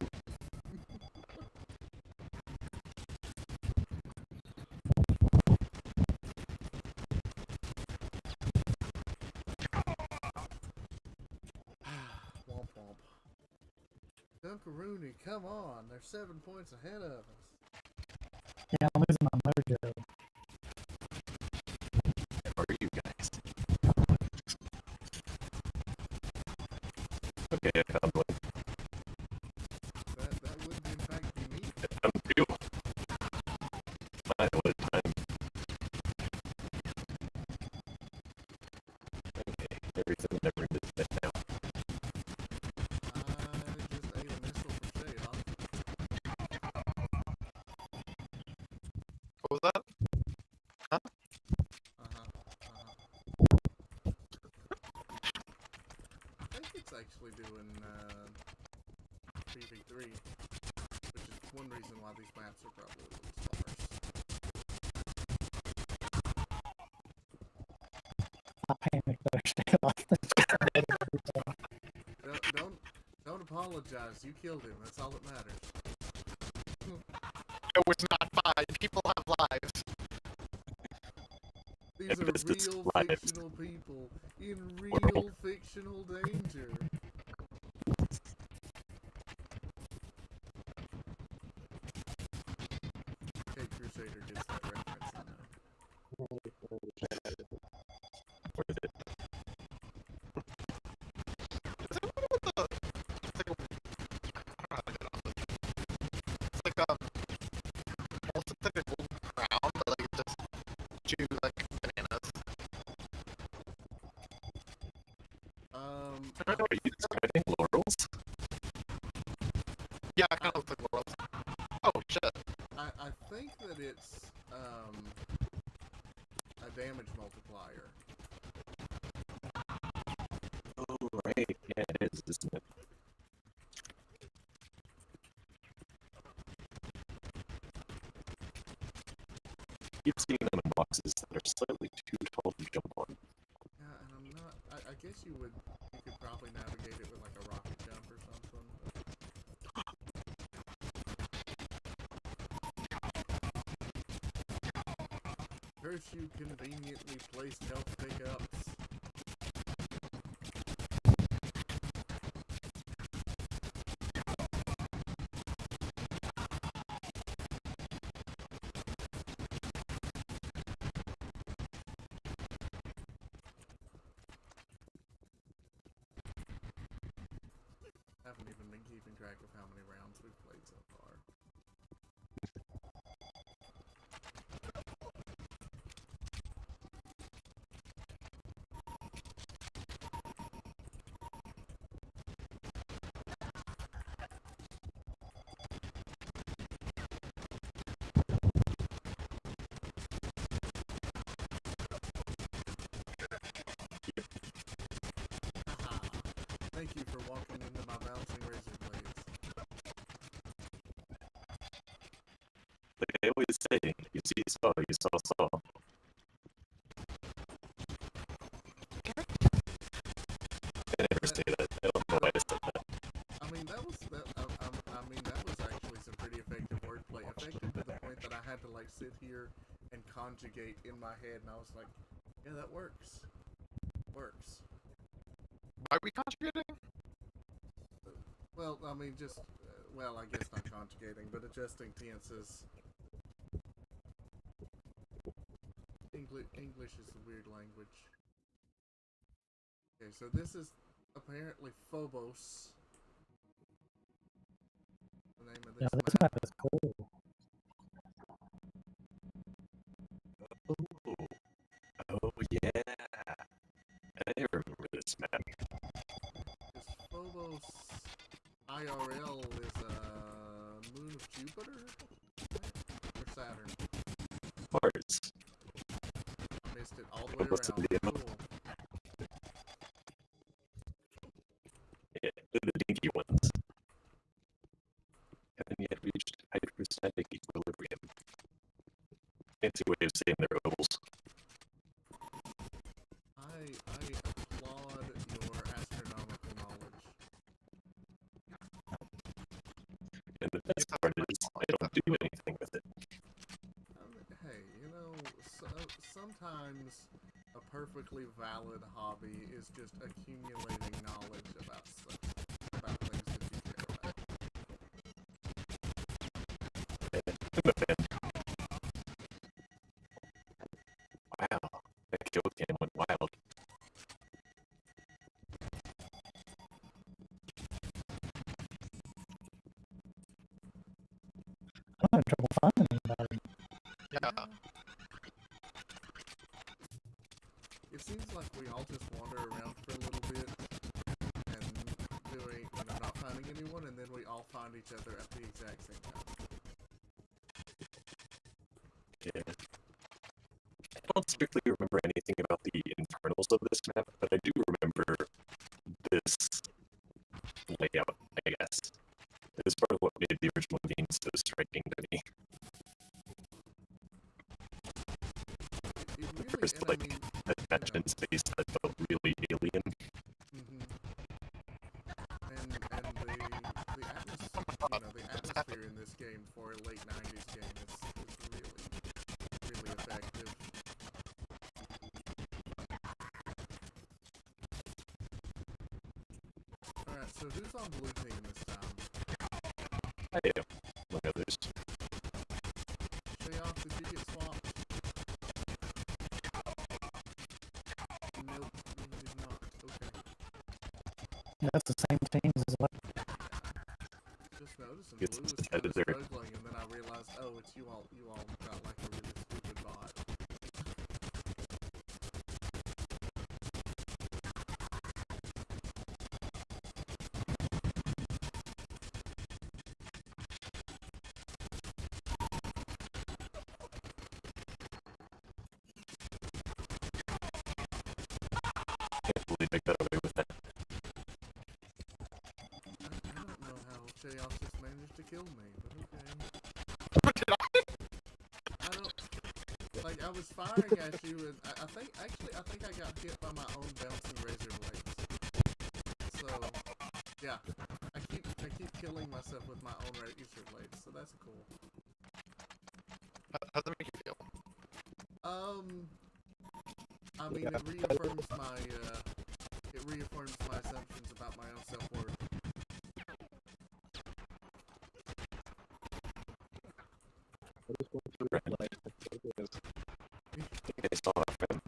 womp womp. Dunkaroonie, come on! They're 7 points ahead of us. Yeah, I'm losing my mojo. Are you guys? Okay, I found one. That would in fact be me. I found two. My, what a time. Okay, everything that brings is dead now. I just ate a missile for Shay, What was that? I think it's actually doing PV3, which is one reason why these maps are probably a little sparse. I panicked that I stayed off the Don't apologize. You killed him. That's all that matters. It was not fine. People have lives. These If are it's just real lives. fictional people in real fictional danger. Okay, Crusader gets that reference, I know. Worth it. Is it what the? It's like I don't know how to get on this. It's like almost looks like a gold crown, but like it just chew like bananas. Are you describing laurels? Yeah, it kind of looks like laurels. Oh shit! I think that it's a damage multiplier. Oh, right. Yeah, it is, isn't it? Keep seeing them in boxes that are slightly too tall to jump on. Yeah, and I'm not. I guess you could probably navigate it with like a rocket jump or something. First, you conveniently placed health pickups. Haven't even been keeping track of how many rounds we've played so far. Thank you for walking into my bouncing razor blades. Like I always say, you see saw, you saw saw. never say that. I don't know why I said that. I mean, that was actually some pretty effective wordplay. Effective to the point that I had to like sit here and conjugate in my head, and I was like, yeah, that works. Works. Are we contributing? Well, I mean, just well, I guess not conjugating, but adjusting tenses. English is a weird language. Okay, so this is apparently Phobos. The name of Yeah, this this map. map is cool. Oh yeah. I remember this map. Is Phobos IRL is a moon of Jupiter? Or Saturn? Mars. I missed it all the way Phobos and around. Deimos. Cool. Yeah, they're the dinky ones. Haven't yet reached hydrostatic equilibrium. Fancy way of saying they're ovals. I applaud your astronomical knowledge. And the best part is, I don't do anything with it. Hey, you know, sometimes a perfectly valid hobby is just accumulating knowledge about stuff, about things that you care about. I'm a fan. Wow, that kill cam went wild. I'm having trouble finding anybody. Yeah. It seems like we all just wander around for a little bit and doing, not finding anyone, and then we all find each other at the exact same time. Yeah. I don't strictly remember anything about the internals of this map, but I do remember this layout, I guess. It was part of what made the original game so striking to me. It really, First, and like, I mean, attached in space that felt really alien. and the atmosphere in this game for a late 90s game is really, really effective. Alright, so who's on blue team this time? I am, among others. Shayoff, did you get swapped? Nope, you did not. Okay. That's the same teams as well. Just noticing It's blue was just kind of editor. struggling, and then I realized, oh, it's you all got like a really stupid bot. Can't believe I got away with that. I don't know how Shayoff just managed to kill me, but okay. What did I? I don't, like, I was firing at you, and I think I got hit by my own bouncing razor blades. So, yeah, I keep killing myself with my own razor blades, so that's cool. How does it make you feel? I mean, it reaffirms my assumptions about my own self-worth. Right. I think I saw a friend.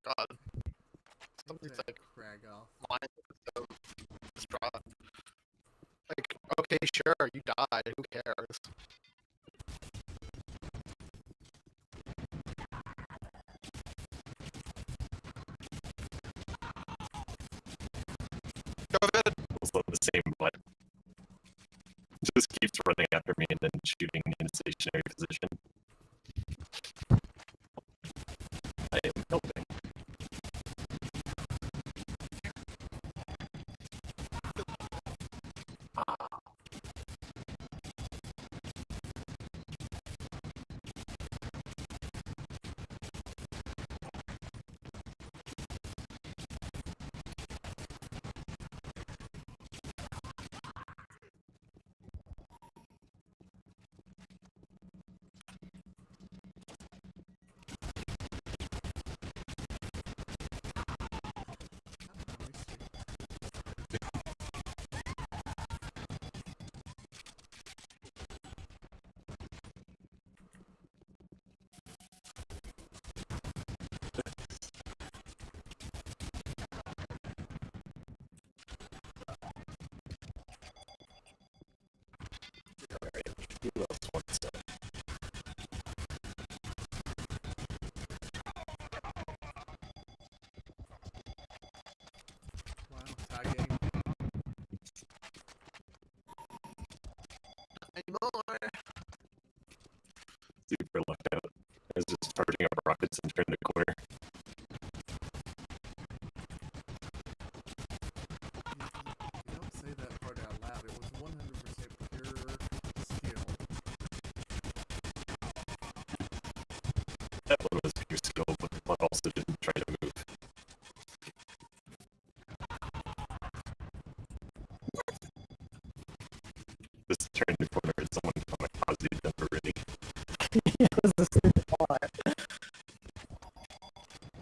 God. Somebody's That like crag off. lying so distraught. Like, okay, sure, you die. Who cares? Go ahead. Also the same what? Just keeps running after me and then shooting in a stationary position. I am helping. Alright, who else wants that? Wow, tie game. Anymore. Super lucked out. I was just charging up rockets and turned the corner. You don't say that part out loud. It was 100% pure skill. That one was pure skill, but I also didn't try to move. Just turned the corner and someone kamikaze them already. It was the same thought.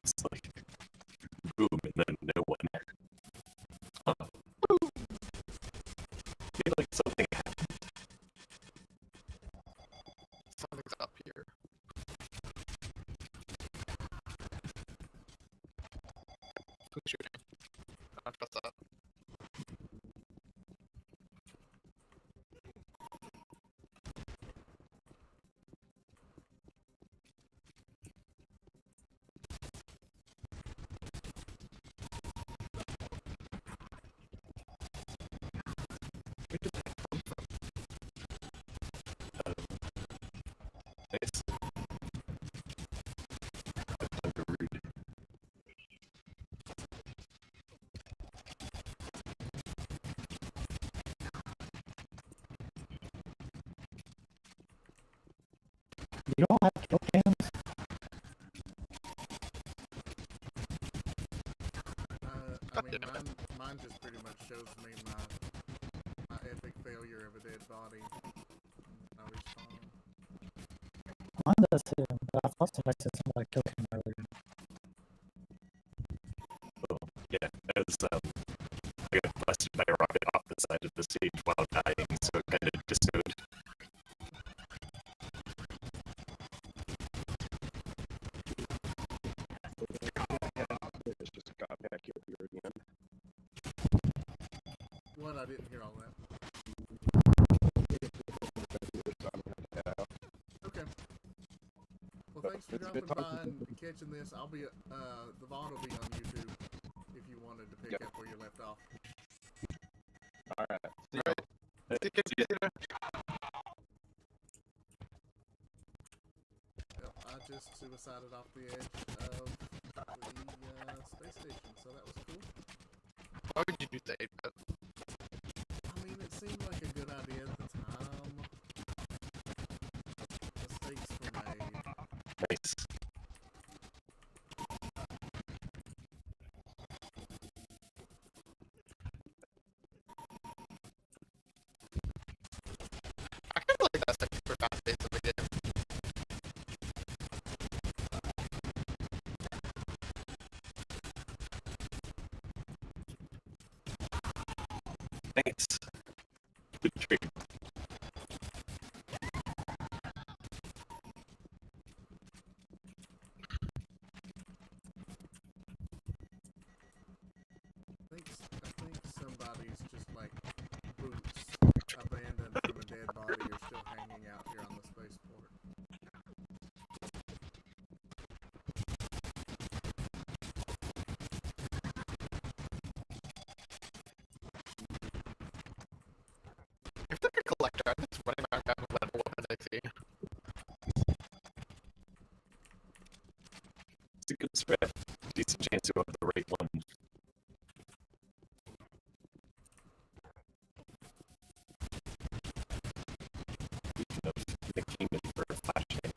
It's like boom and then no one. Feel like something happened. Something's up here. Who's shooting? I don't trust that. Where did that come from? Nice. That's kind of rude. You don't have kill cams? I mean, mine just pretty much shows me my epic failure of a dead body. I respawn. Mine does too, but I thought somebody said something like kill cam earlier. Oh, yeah, I got blasted by a rocket off the side of the stage while dying, so it kind of disnowed. It's just got back here again. What? I didn't hear all that. Okay. Well, thanks for It's dropping been by time. and catching this. I'll be the VOD will be on YouTube if you wanted to pick Yep. up where you left off. Alright. See ya. Alright. See you later. Yep, I just suicided off the edge of the space station, so that was cool. Why would you do that? But I mean, it seemed like a good idea at the time. Mistakes were made. Nice. I kind of like that second super fast pace of the game. Nice. Good trick. I think somebody's just like boots abandoned from a dead body. If they're a collector, I'm just running around grabbing whatever weapons I see. It's a good strat. Decent chance to have the right one. Speaking of the kingdom for a flashbang.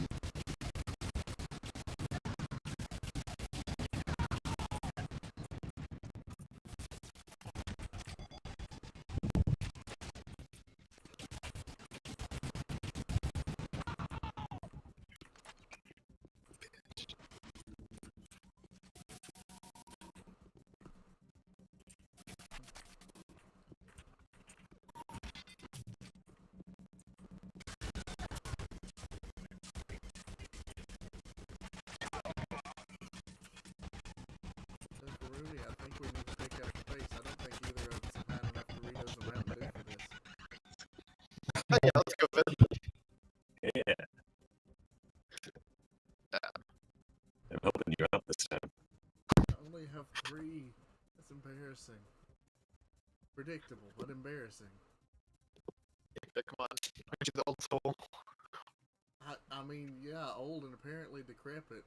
Rudy, I think we need to pick up the pace. I don't think either of us have had enough Doritos and Mountain Dew for this. Yeah, let's go fit. Yeah. I'm helping you out this time. I only have 3. That's embarrassing. Predictable, but embarrassing. Come on, aren't you the old soul? I mean, yeah, old and apparently decrepit.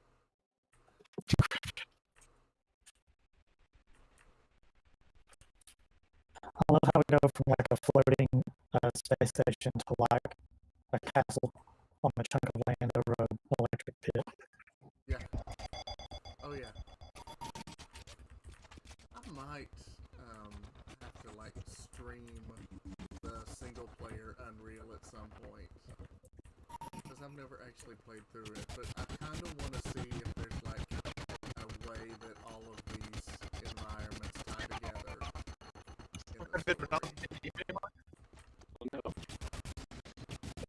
I love how we go from like a floating space station to like a castle on a chunk of land over an electric pit. Yeah. Oh yeah. I might have to like stream the single player Unreal at some point. Because I've never actually played through it, but I kind of want to see if there's like a way that all of these environments tie together. We're good for nothing anymore. Oh no.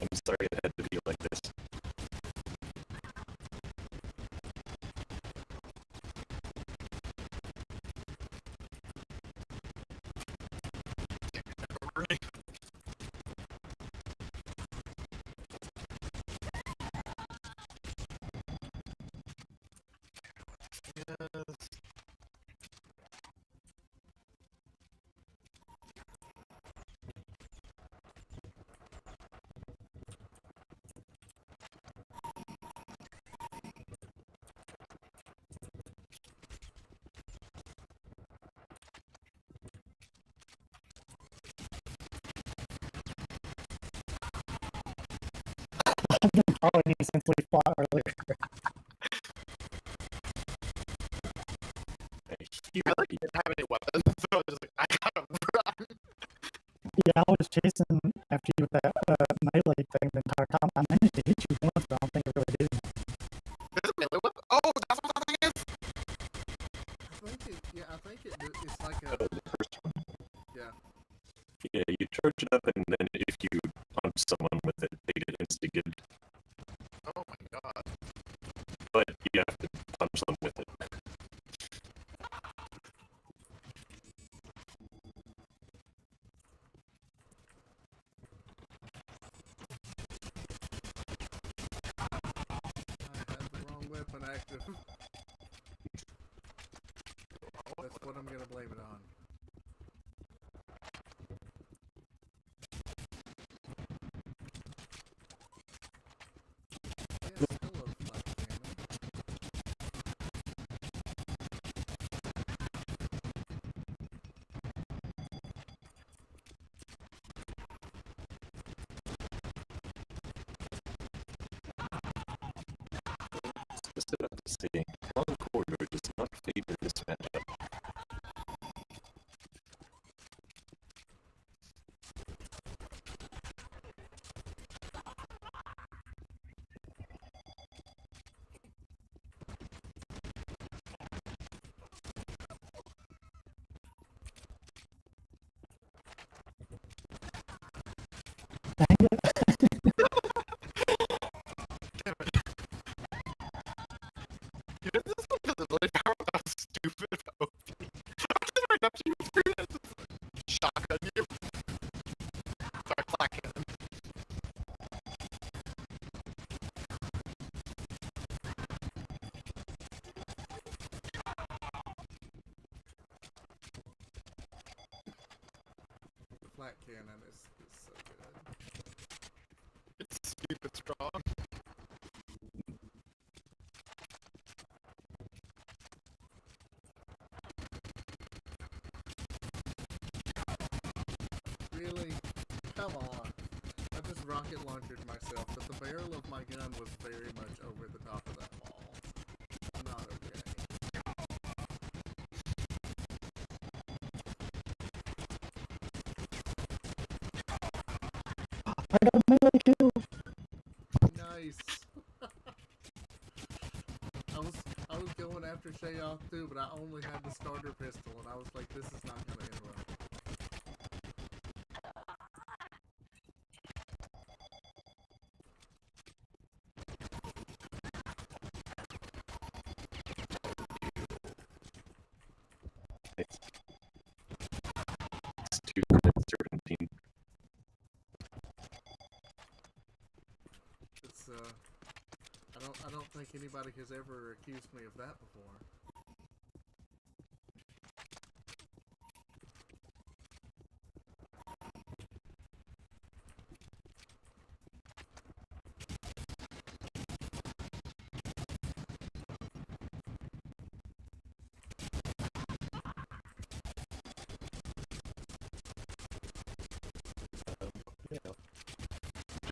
I'm sorry it had to be like this. Yes. Probably need since we fought earlier. I like didn't have any weapons, so I was just like, I gotta run. Yeah, I was chasing after you with that melee thing the entire time. I managed to hit you once, but I don't think I really did. There's a melee weapon? Oh, that's what that thing is? I think it's like a... The first one. Yeah. Yeah, you charge it up, and then if you punch someone with it, they get instigated. Oh my god. But you have to punch them with it. I had the wrong weapon active. That's what I'm gonna blame it on. Yes, hello, Flat Cannon. Just about to say, Long Corridor does not favor this matchup. Dang it. Damn it. You know, this is like the really power about stupid OP. I'm just right up to you, shotgun you. Sorry, Black Cannon. The Flat Cannon is so good. It's stupid strong. Really? Come on. I just rocket launched myself, but the barrel of my gun was very much over the top of that wall. I'm not okay. I got a melee kill. Nice. I was going after Shayoth too, but I only had the starter pistol, and I was like, this is not gonna end well. It's 2 minutes 17. It's I don't think anybody has ever accused me of that before. You know,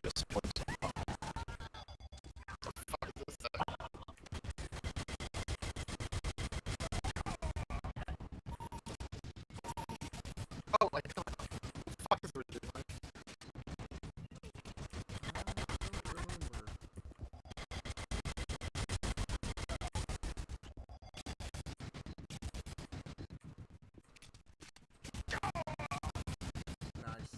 just one time. Fuck is this? Oh my god. Fuck is it doing? I don't remember. Nice.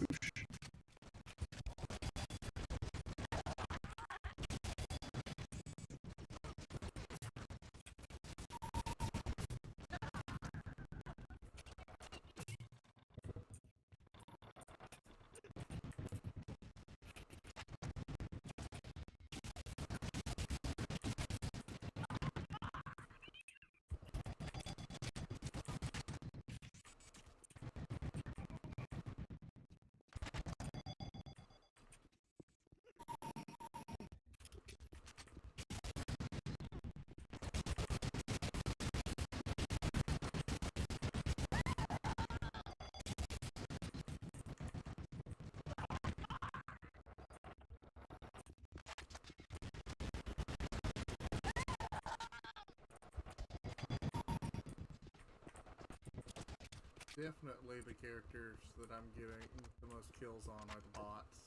Definitely the characters that I'm getting the most kills on are the bots.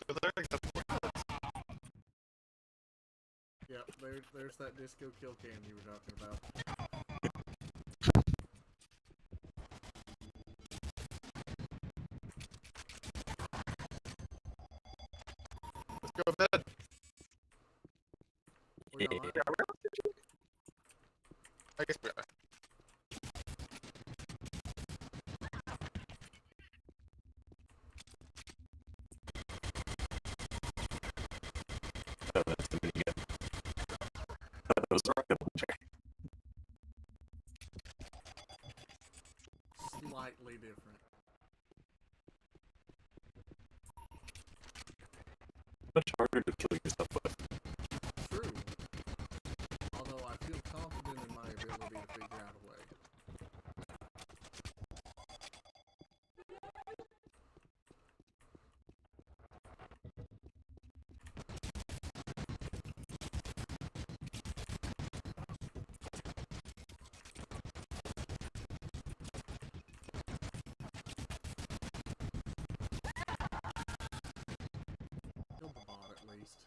So they're except Yep, there's that disco kill cam you were talking about. let's go ahead. We are. I guess we are. Oh, that's the minigun. That was the rocket launcher. Slightly different. Much harder to kill yourself with. True. Although I feel confident in my ability to figure out a way. Killed the bot at least.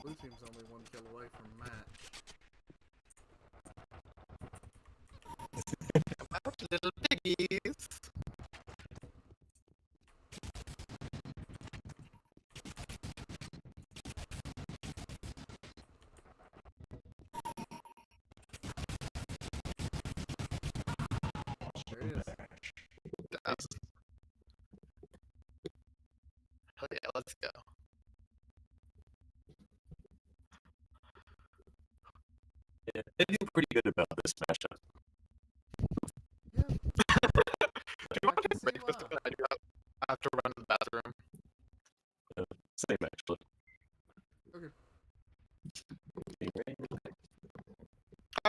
Blue team's only 1 kill away from match. Ouch, little piggies. There it is. Yes. Oh yeah, let's go. Yeah, I feel pretty good about this matchup. Yeah.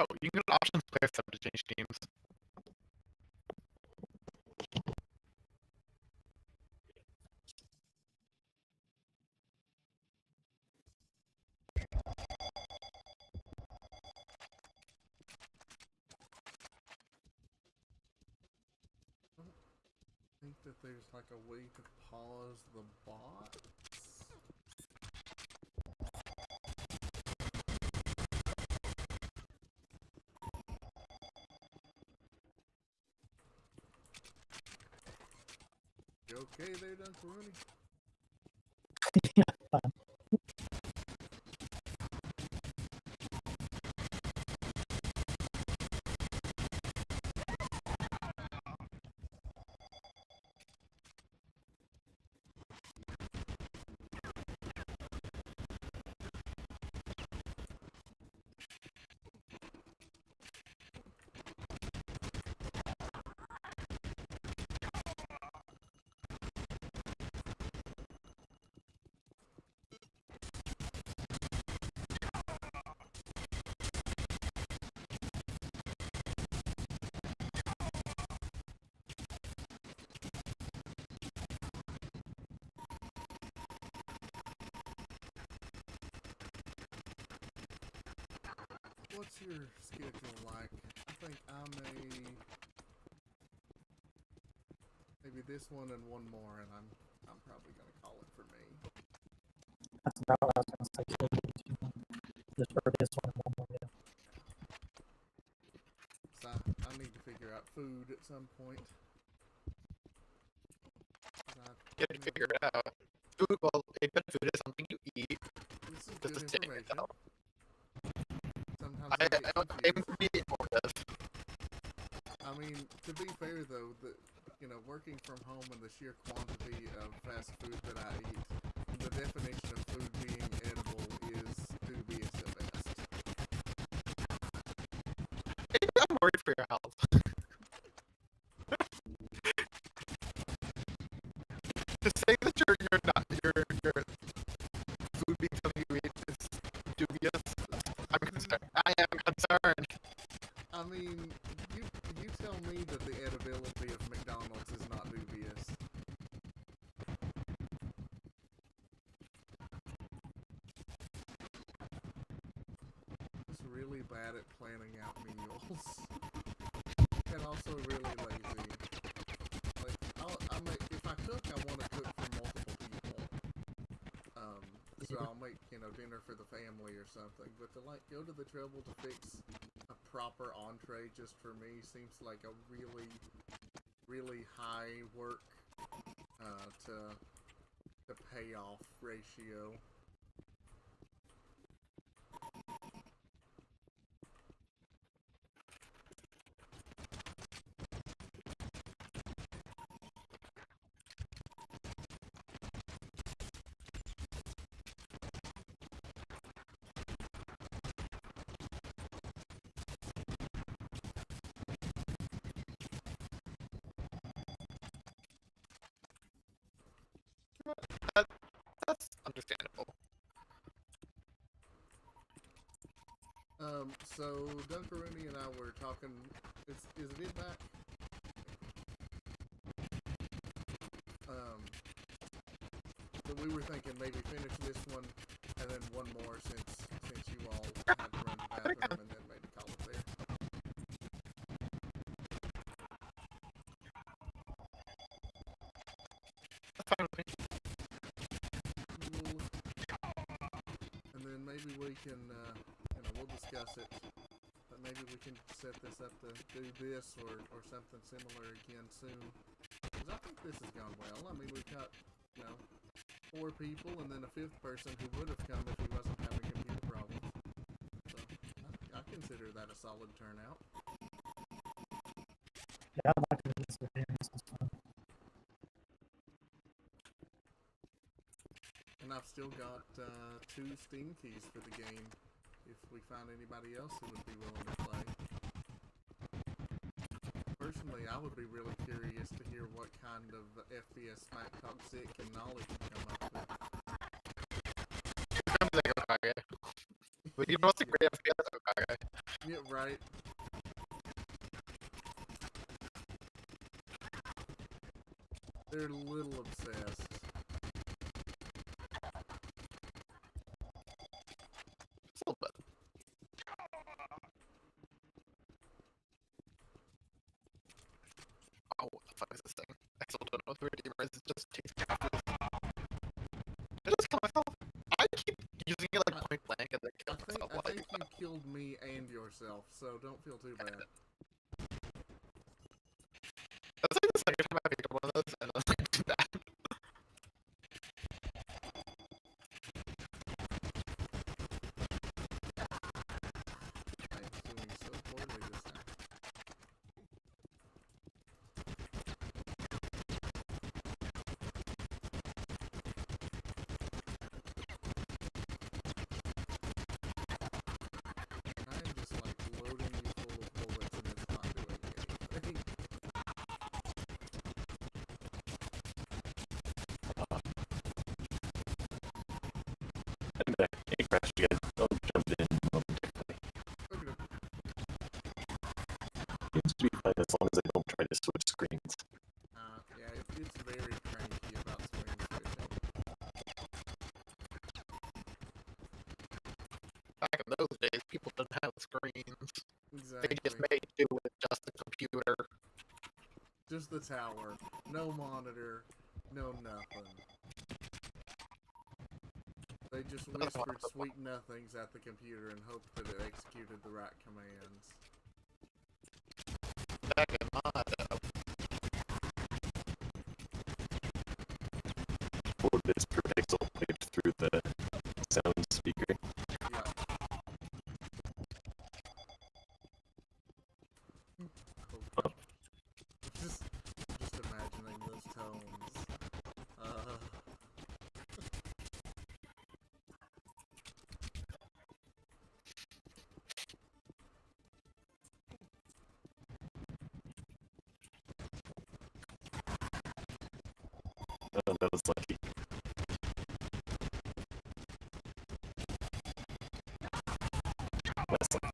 Oh, you can go to options, player sub to change teams. I think that there's like a way to pause the bots. You okay there, Dunkaroonie? Yeah, fine. What's your schedule like? I think I maybe this one and one more, and I'm probably gonna call it for me. That's about what I was going to say. Just for this one more. Yeah. So I need to figure out food at some point. You have to figure it out. Food, well, food is something you eat. This is Just good sustain information. yourself. Sometimes I get I'm confused. pretty informative. I mean, to be fair though, working from home and the sheer quantity of fast food that I eat, the definition of food being edible is dubious at best. I'm worried for your health. To say that your food being something you eat is dubious, I'm concerned. I am concerned. I mean, you tell me that the edibility of McDonald's is not dubious. Just really bad at planning out meals. And also really lazy. Like, if I cook, I want to cook for multiple people. So I'll make, dinner for the family or something. But to, go to the trouble to fix a proper entree just for me seems like a really, really high work, to payoff ratio. That's understandable. So Dunkaroonie and I were talking. Is it back? So we were thinking maybe finish this one and then one more since you all had to run to the bathroom and then maybe call it there. That's fine with me. Cool. And then maybe we can, we'll discuss it. But maybe we can set this up to do this or something similar again soon. Because I think this has gone well. I mean, we've got, 4 people and then a 5th person who would have come if he wasn't having computer problems. So, I consider that a solid turnout. Yeah, I'd like to do this again. This is fun. And I've still got 2 Steam keys for the game if we find anybody else who would be willing to play. Personally, I would be really curious to hear what kind of FPS Smack Talk Sick and Knowledge would come up with. But you know what's a great FPS? Okay. Yeah, right? They're a little obsessed. Just a little bit. Oh, what the fuck is this thing? I still don't know if Redeemer is just takes captives. I just kill myself. I keep using it like point blank and then kill myself I while I do think you that. killed me and yourself, so don't feel too bad. That's like the second time I've eaten one of those and I was like, do that. I am doing so poorly this time. I am just like loading you full of bullets and it's not doing anything. I'm back. Hey, Crash again. I'll jump in momentarily. Okay. Seems to be fine as long as I don't try to switch screens. Yeah, it's very cranky about screen switching. Back in those days, people didn't have screens. They just Exactly. made do with just a computer. Just the tower. No monitor. No nothing. They just whispered sweet nothings at the computer and hoped that it executed the right commands. Back in my Or this per pixel piped through the sound speaker. Yeah. Oh, gosh. Just imagining those tones. Oh, that was lucky. That's lucky.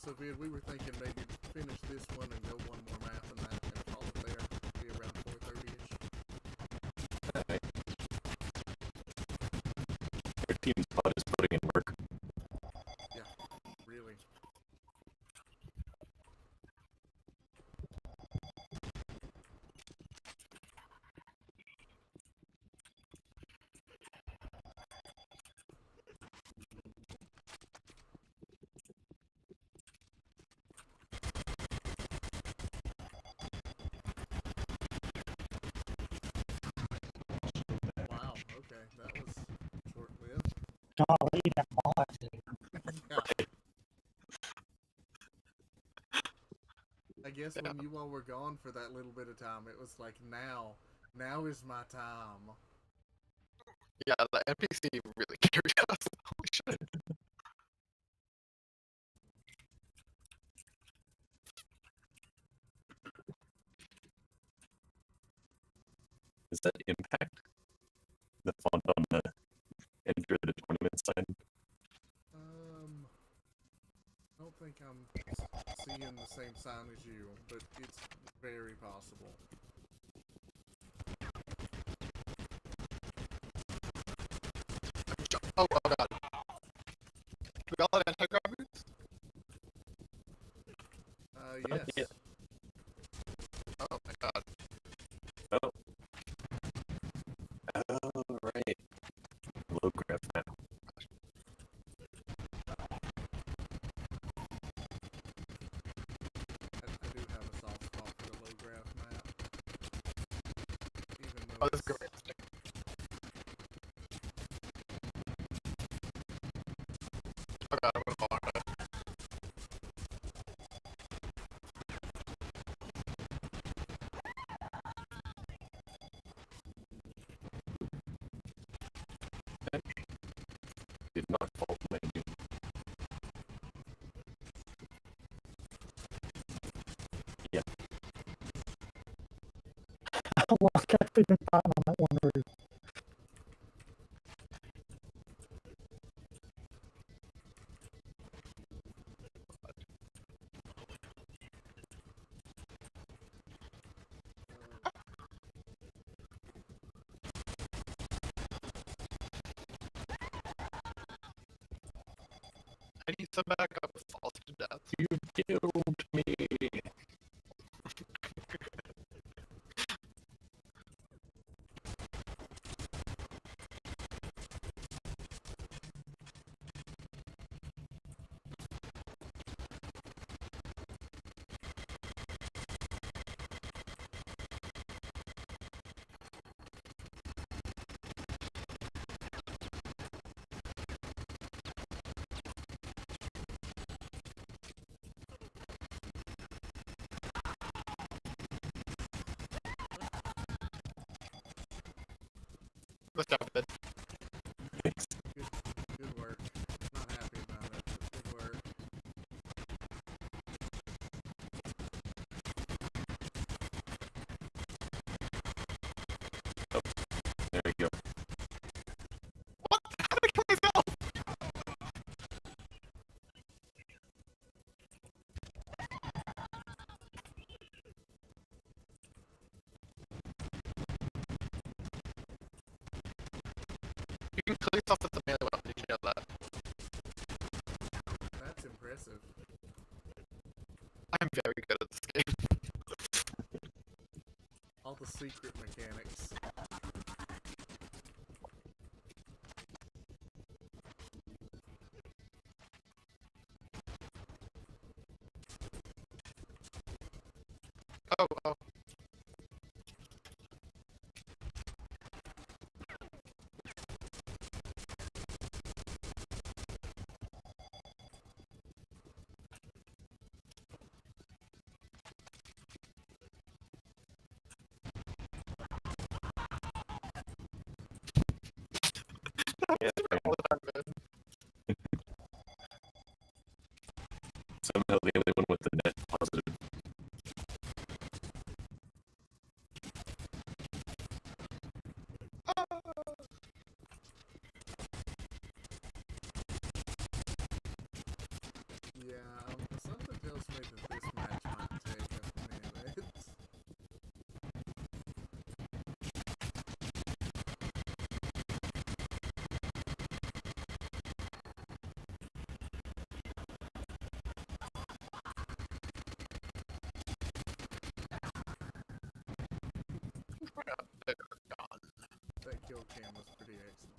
Sophia, we were thinking maybe finish this one and go one more map and that and call it there. Be around 4:30ish. Alright. Your team spot is putting in work. Yeah, really. Wow, okay, that was short-lived. Golly, that mod, dude. Yeah. I guess when you all were gone for that little bit of time, it was like, now is my time. Yeah, the NPC really carried us. Holy shit. Is that impact? The font on the enter the tournament sign? I don't think I'm seeing the same sign as you, but it's very possible. Oh god. We all have anti-grav boots? Yes. Yeah. Oh my god. Oh. Oh, right. Low graph now. I do have a soft spot for the low graph map. Even though Oh, this is it's, great. Oh god, I'm gonna fall on it. Did not fault my new. Yeah. How long I even gotten on that one Sit back up, falls to death. You killed me. Good job, Ben. Thanks. Good work. Not happy about it, but good work. There you go. What? How did I kill myself? You can kill yourself with the melee weapon. Did you know that? That's impressive. I'm very good at this game. All the secret mechanics. Oh. Yeah, right. All the time, man. Somehow the only one with the net positive. Yeah, something tells me that this match might take a minute. That kill cam was pretty excellent.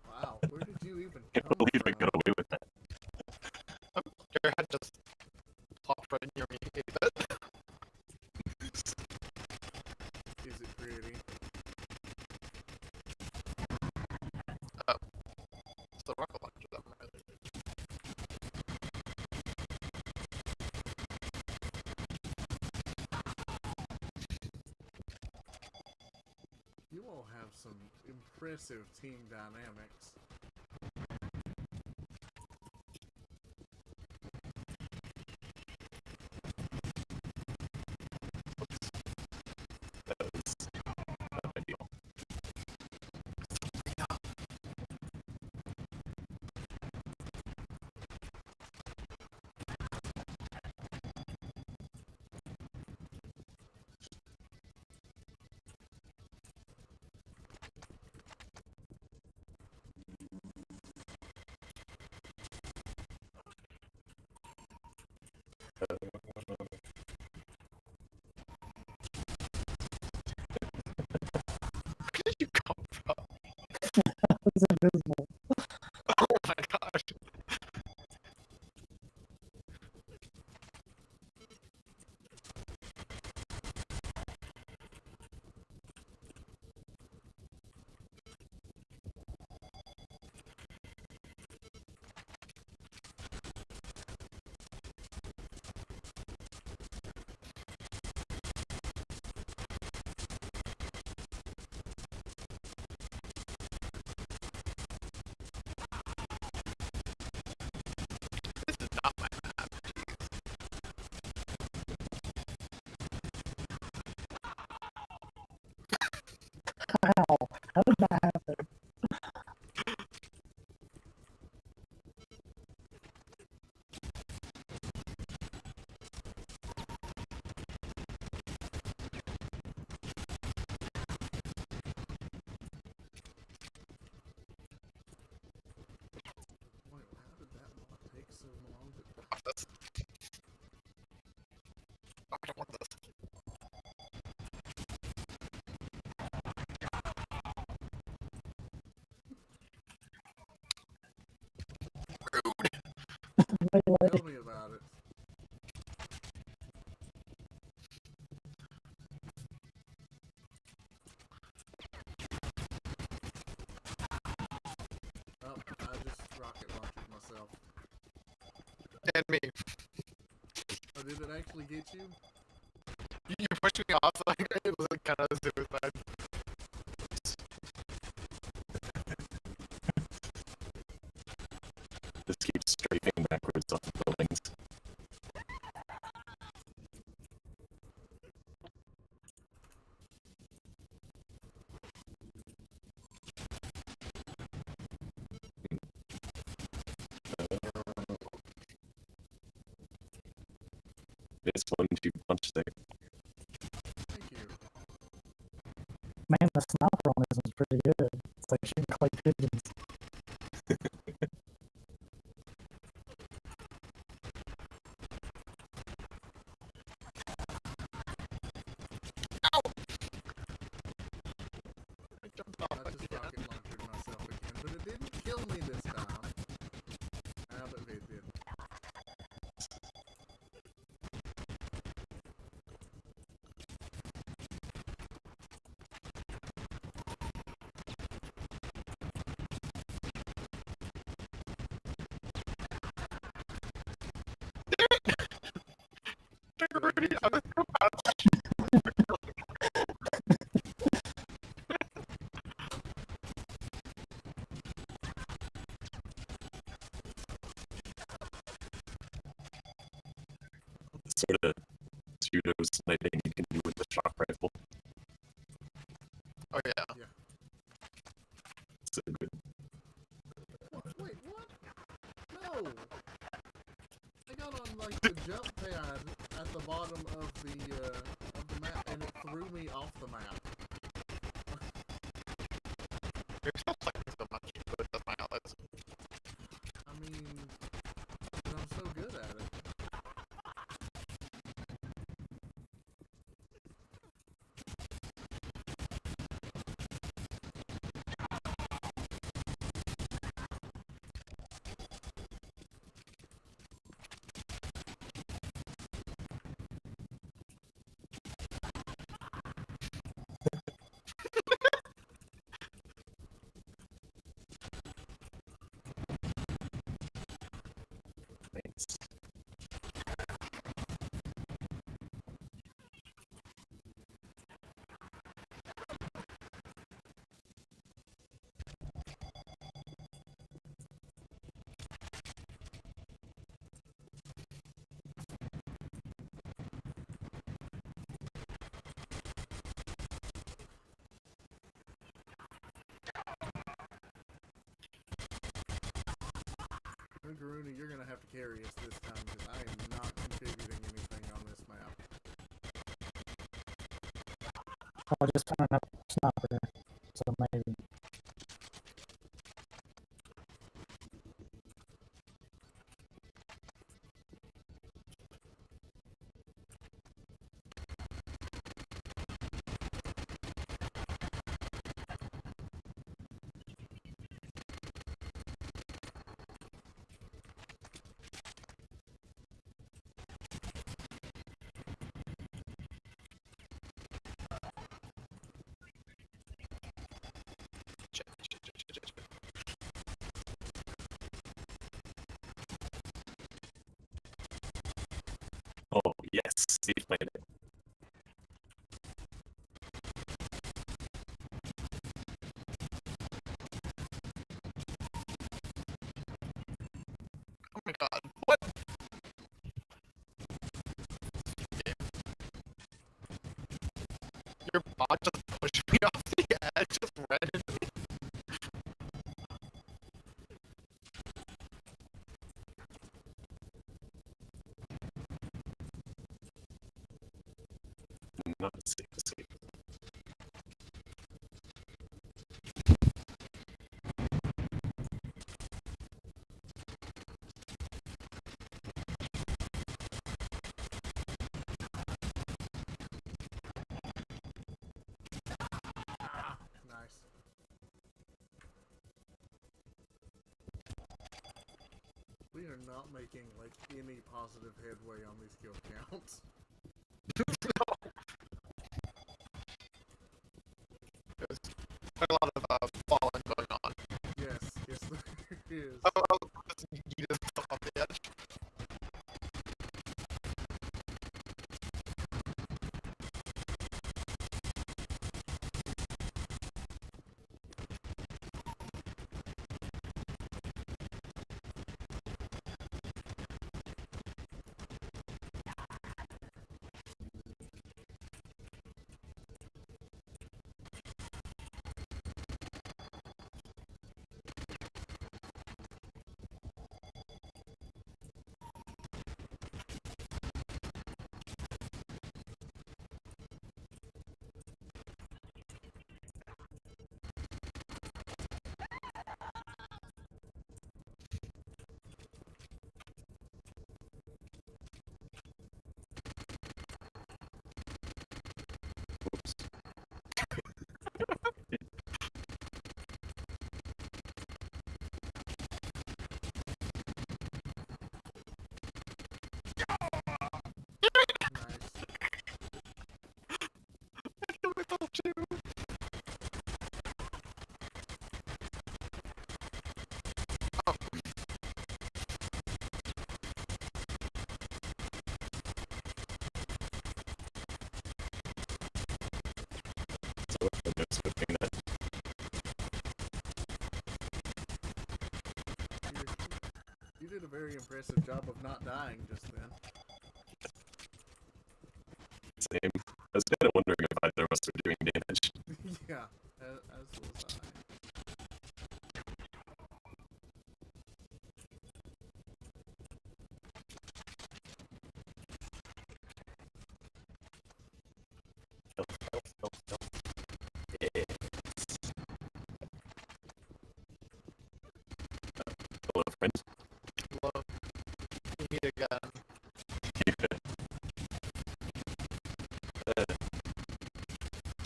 Wow, where did you even Can't come believe I from? got away with that. Your head just popped right in your meat. Is it pretty? It's the rocket launcher that right. You all have some impressive team dynamics. That was not ideal. myself. And me. Oh, did it actually get you? You pushed me off, like, it was like, kind of suicide. Just keep strafing backwards off the buildings. It's 1-2 punch there. Thank you. Man, the sniper on this one's pretty good. It's like shooting clay pigeons. I jumped off I just again. rocket launchered myself again, but it didn't kill me this time. Ah, but it did. Rudy, I was so proud of Sort of pseudo sniping you can do with the shock rifle. Oh, yeah. So good. Wait, what? No! I got on, like, the jump pad at the bottom of the map, and it threw me off the map. Maybe stop sucking so much, but that's my outlets. I mean, but I'm so good at it. Thanks. Garuni, you're gonna have to carry us this time, because I am not contributing anything on this map. I'll just turn up sniper, so maybe. Oh, yes, safe landing. Oh my god, what? Your bot just pushed me off the edge, just ran into me. Not safe, safe. Nice. We are not making, like, any positive headway on these kill counts. There's quite a lot of falling going on. Yes, yes there is. I was just a very impressive job of not dying just then. Same. I was kind of wondering if either of us were doing damage. Yeah, as was I. Hello, friend. Hello. You need a gun.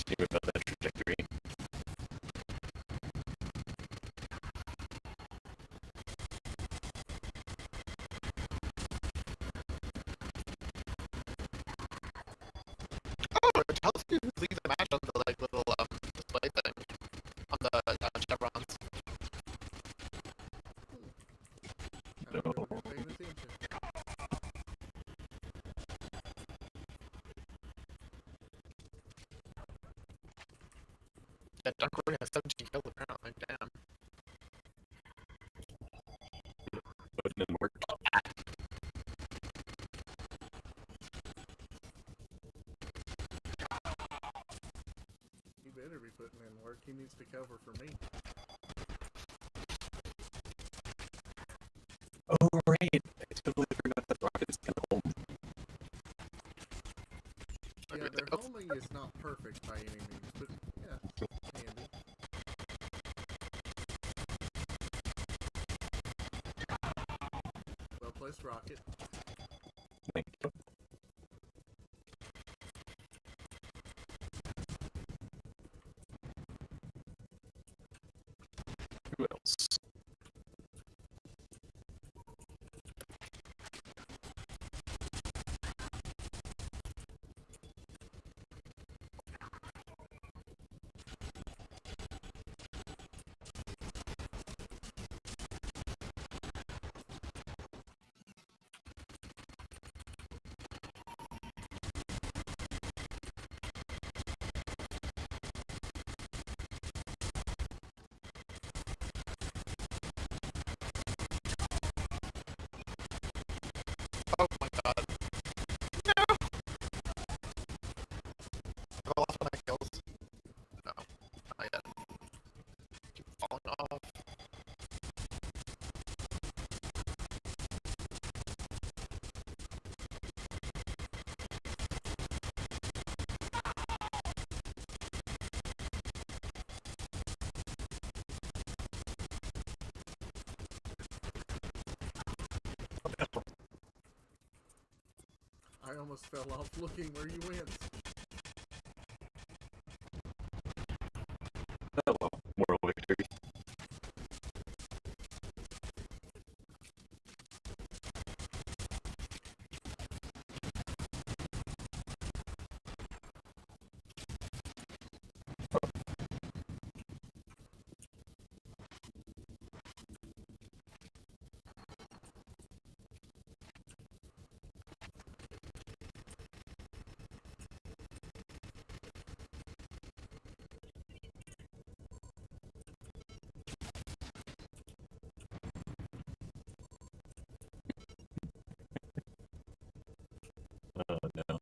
Dream about that trajectory. Oh, it tells you who leads the match on the like little display thing on the chevrons. I never been paying attention. Yeah, Dark Warrior has 17 kills apparently. Damn. But it didn't work. He better be putting in work. He needs to cover for me. Oh, right. I totally forgot that Rocket's kind of home. Yeah, their homing is not perfect by any means, but yeah, handy. Well placed rocket. Thank you. Who else? Oh my god. No! Have I lost one of my kills? No. Not yet. Keep falling off. I almost fell off looking where you went. Oh well, moral victory. Oh no.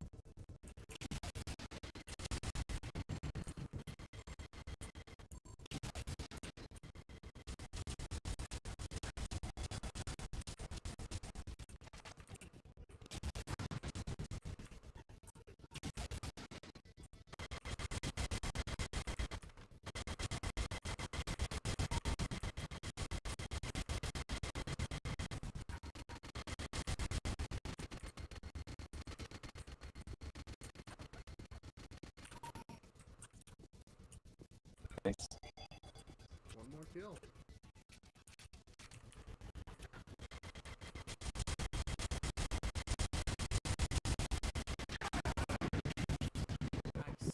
Nice. One more kill. Nice.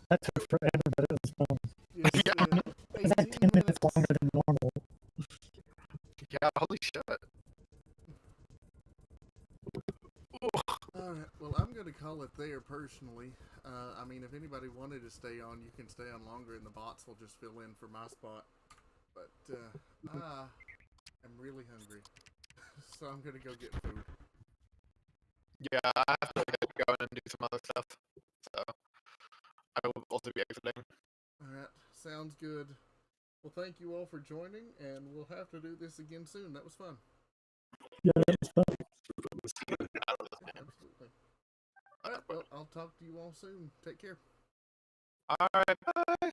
That took forever, but it was fun. Yes, Yeah. It was like 10 minutes longer than normal. Yeah, holy shit. Alright, well, I'm going to call it there personally. I mean, if anybody wanted to stay on, you can stay on longer and the bots will just fill in for my spot. But, am really hungry, so I'm gonna go get food. Yeah, I have to get going and do some other stuff. So I will also be exiting. Alright, sounds good. Well, thank you all for joining, and we'll have to do this again soon. That was fun. Yeah, that was fun. Out of this Yeah, game. absolutely. Alright, well, I'll talk to you all soon. Take care. Alright, bye.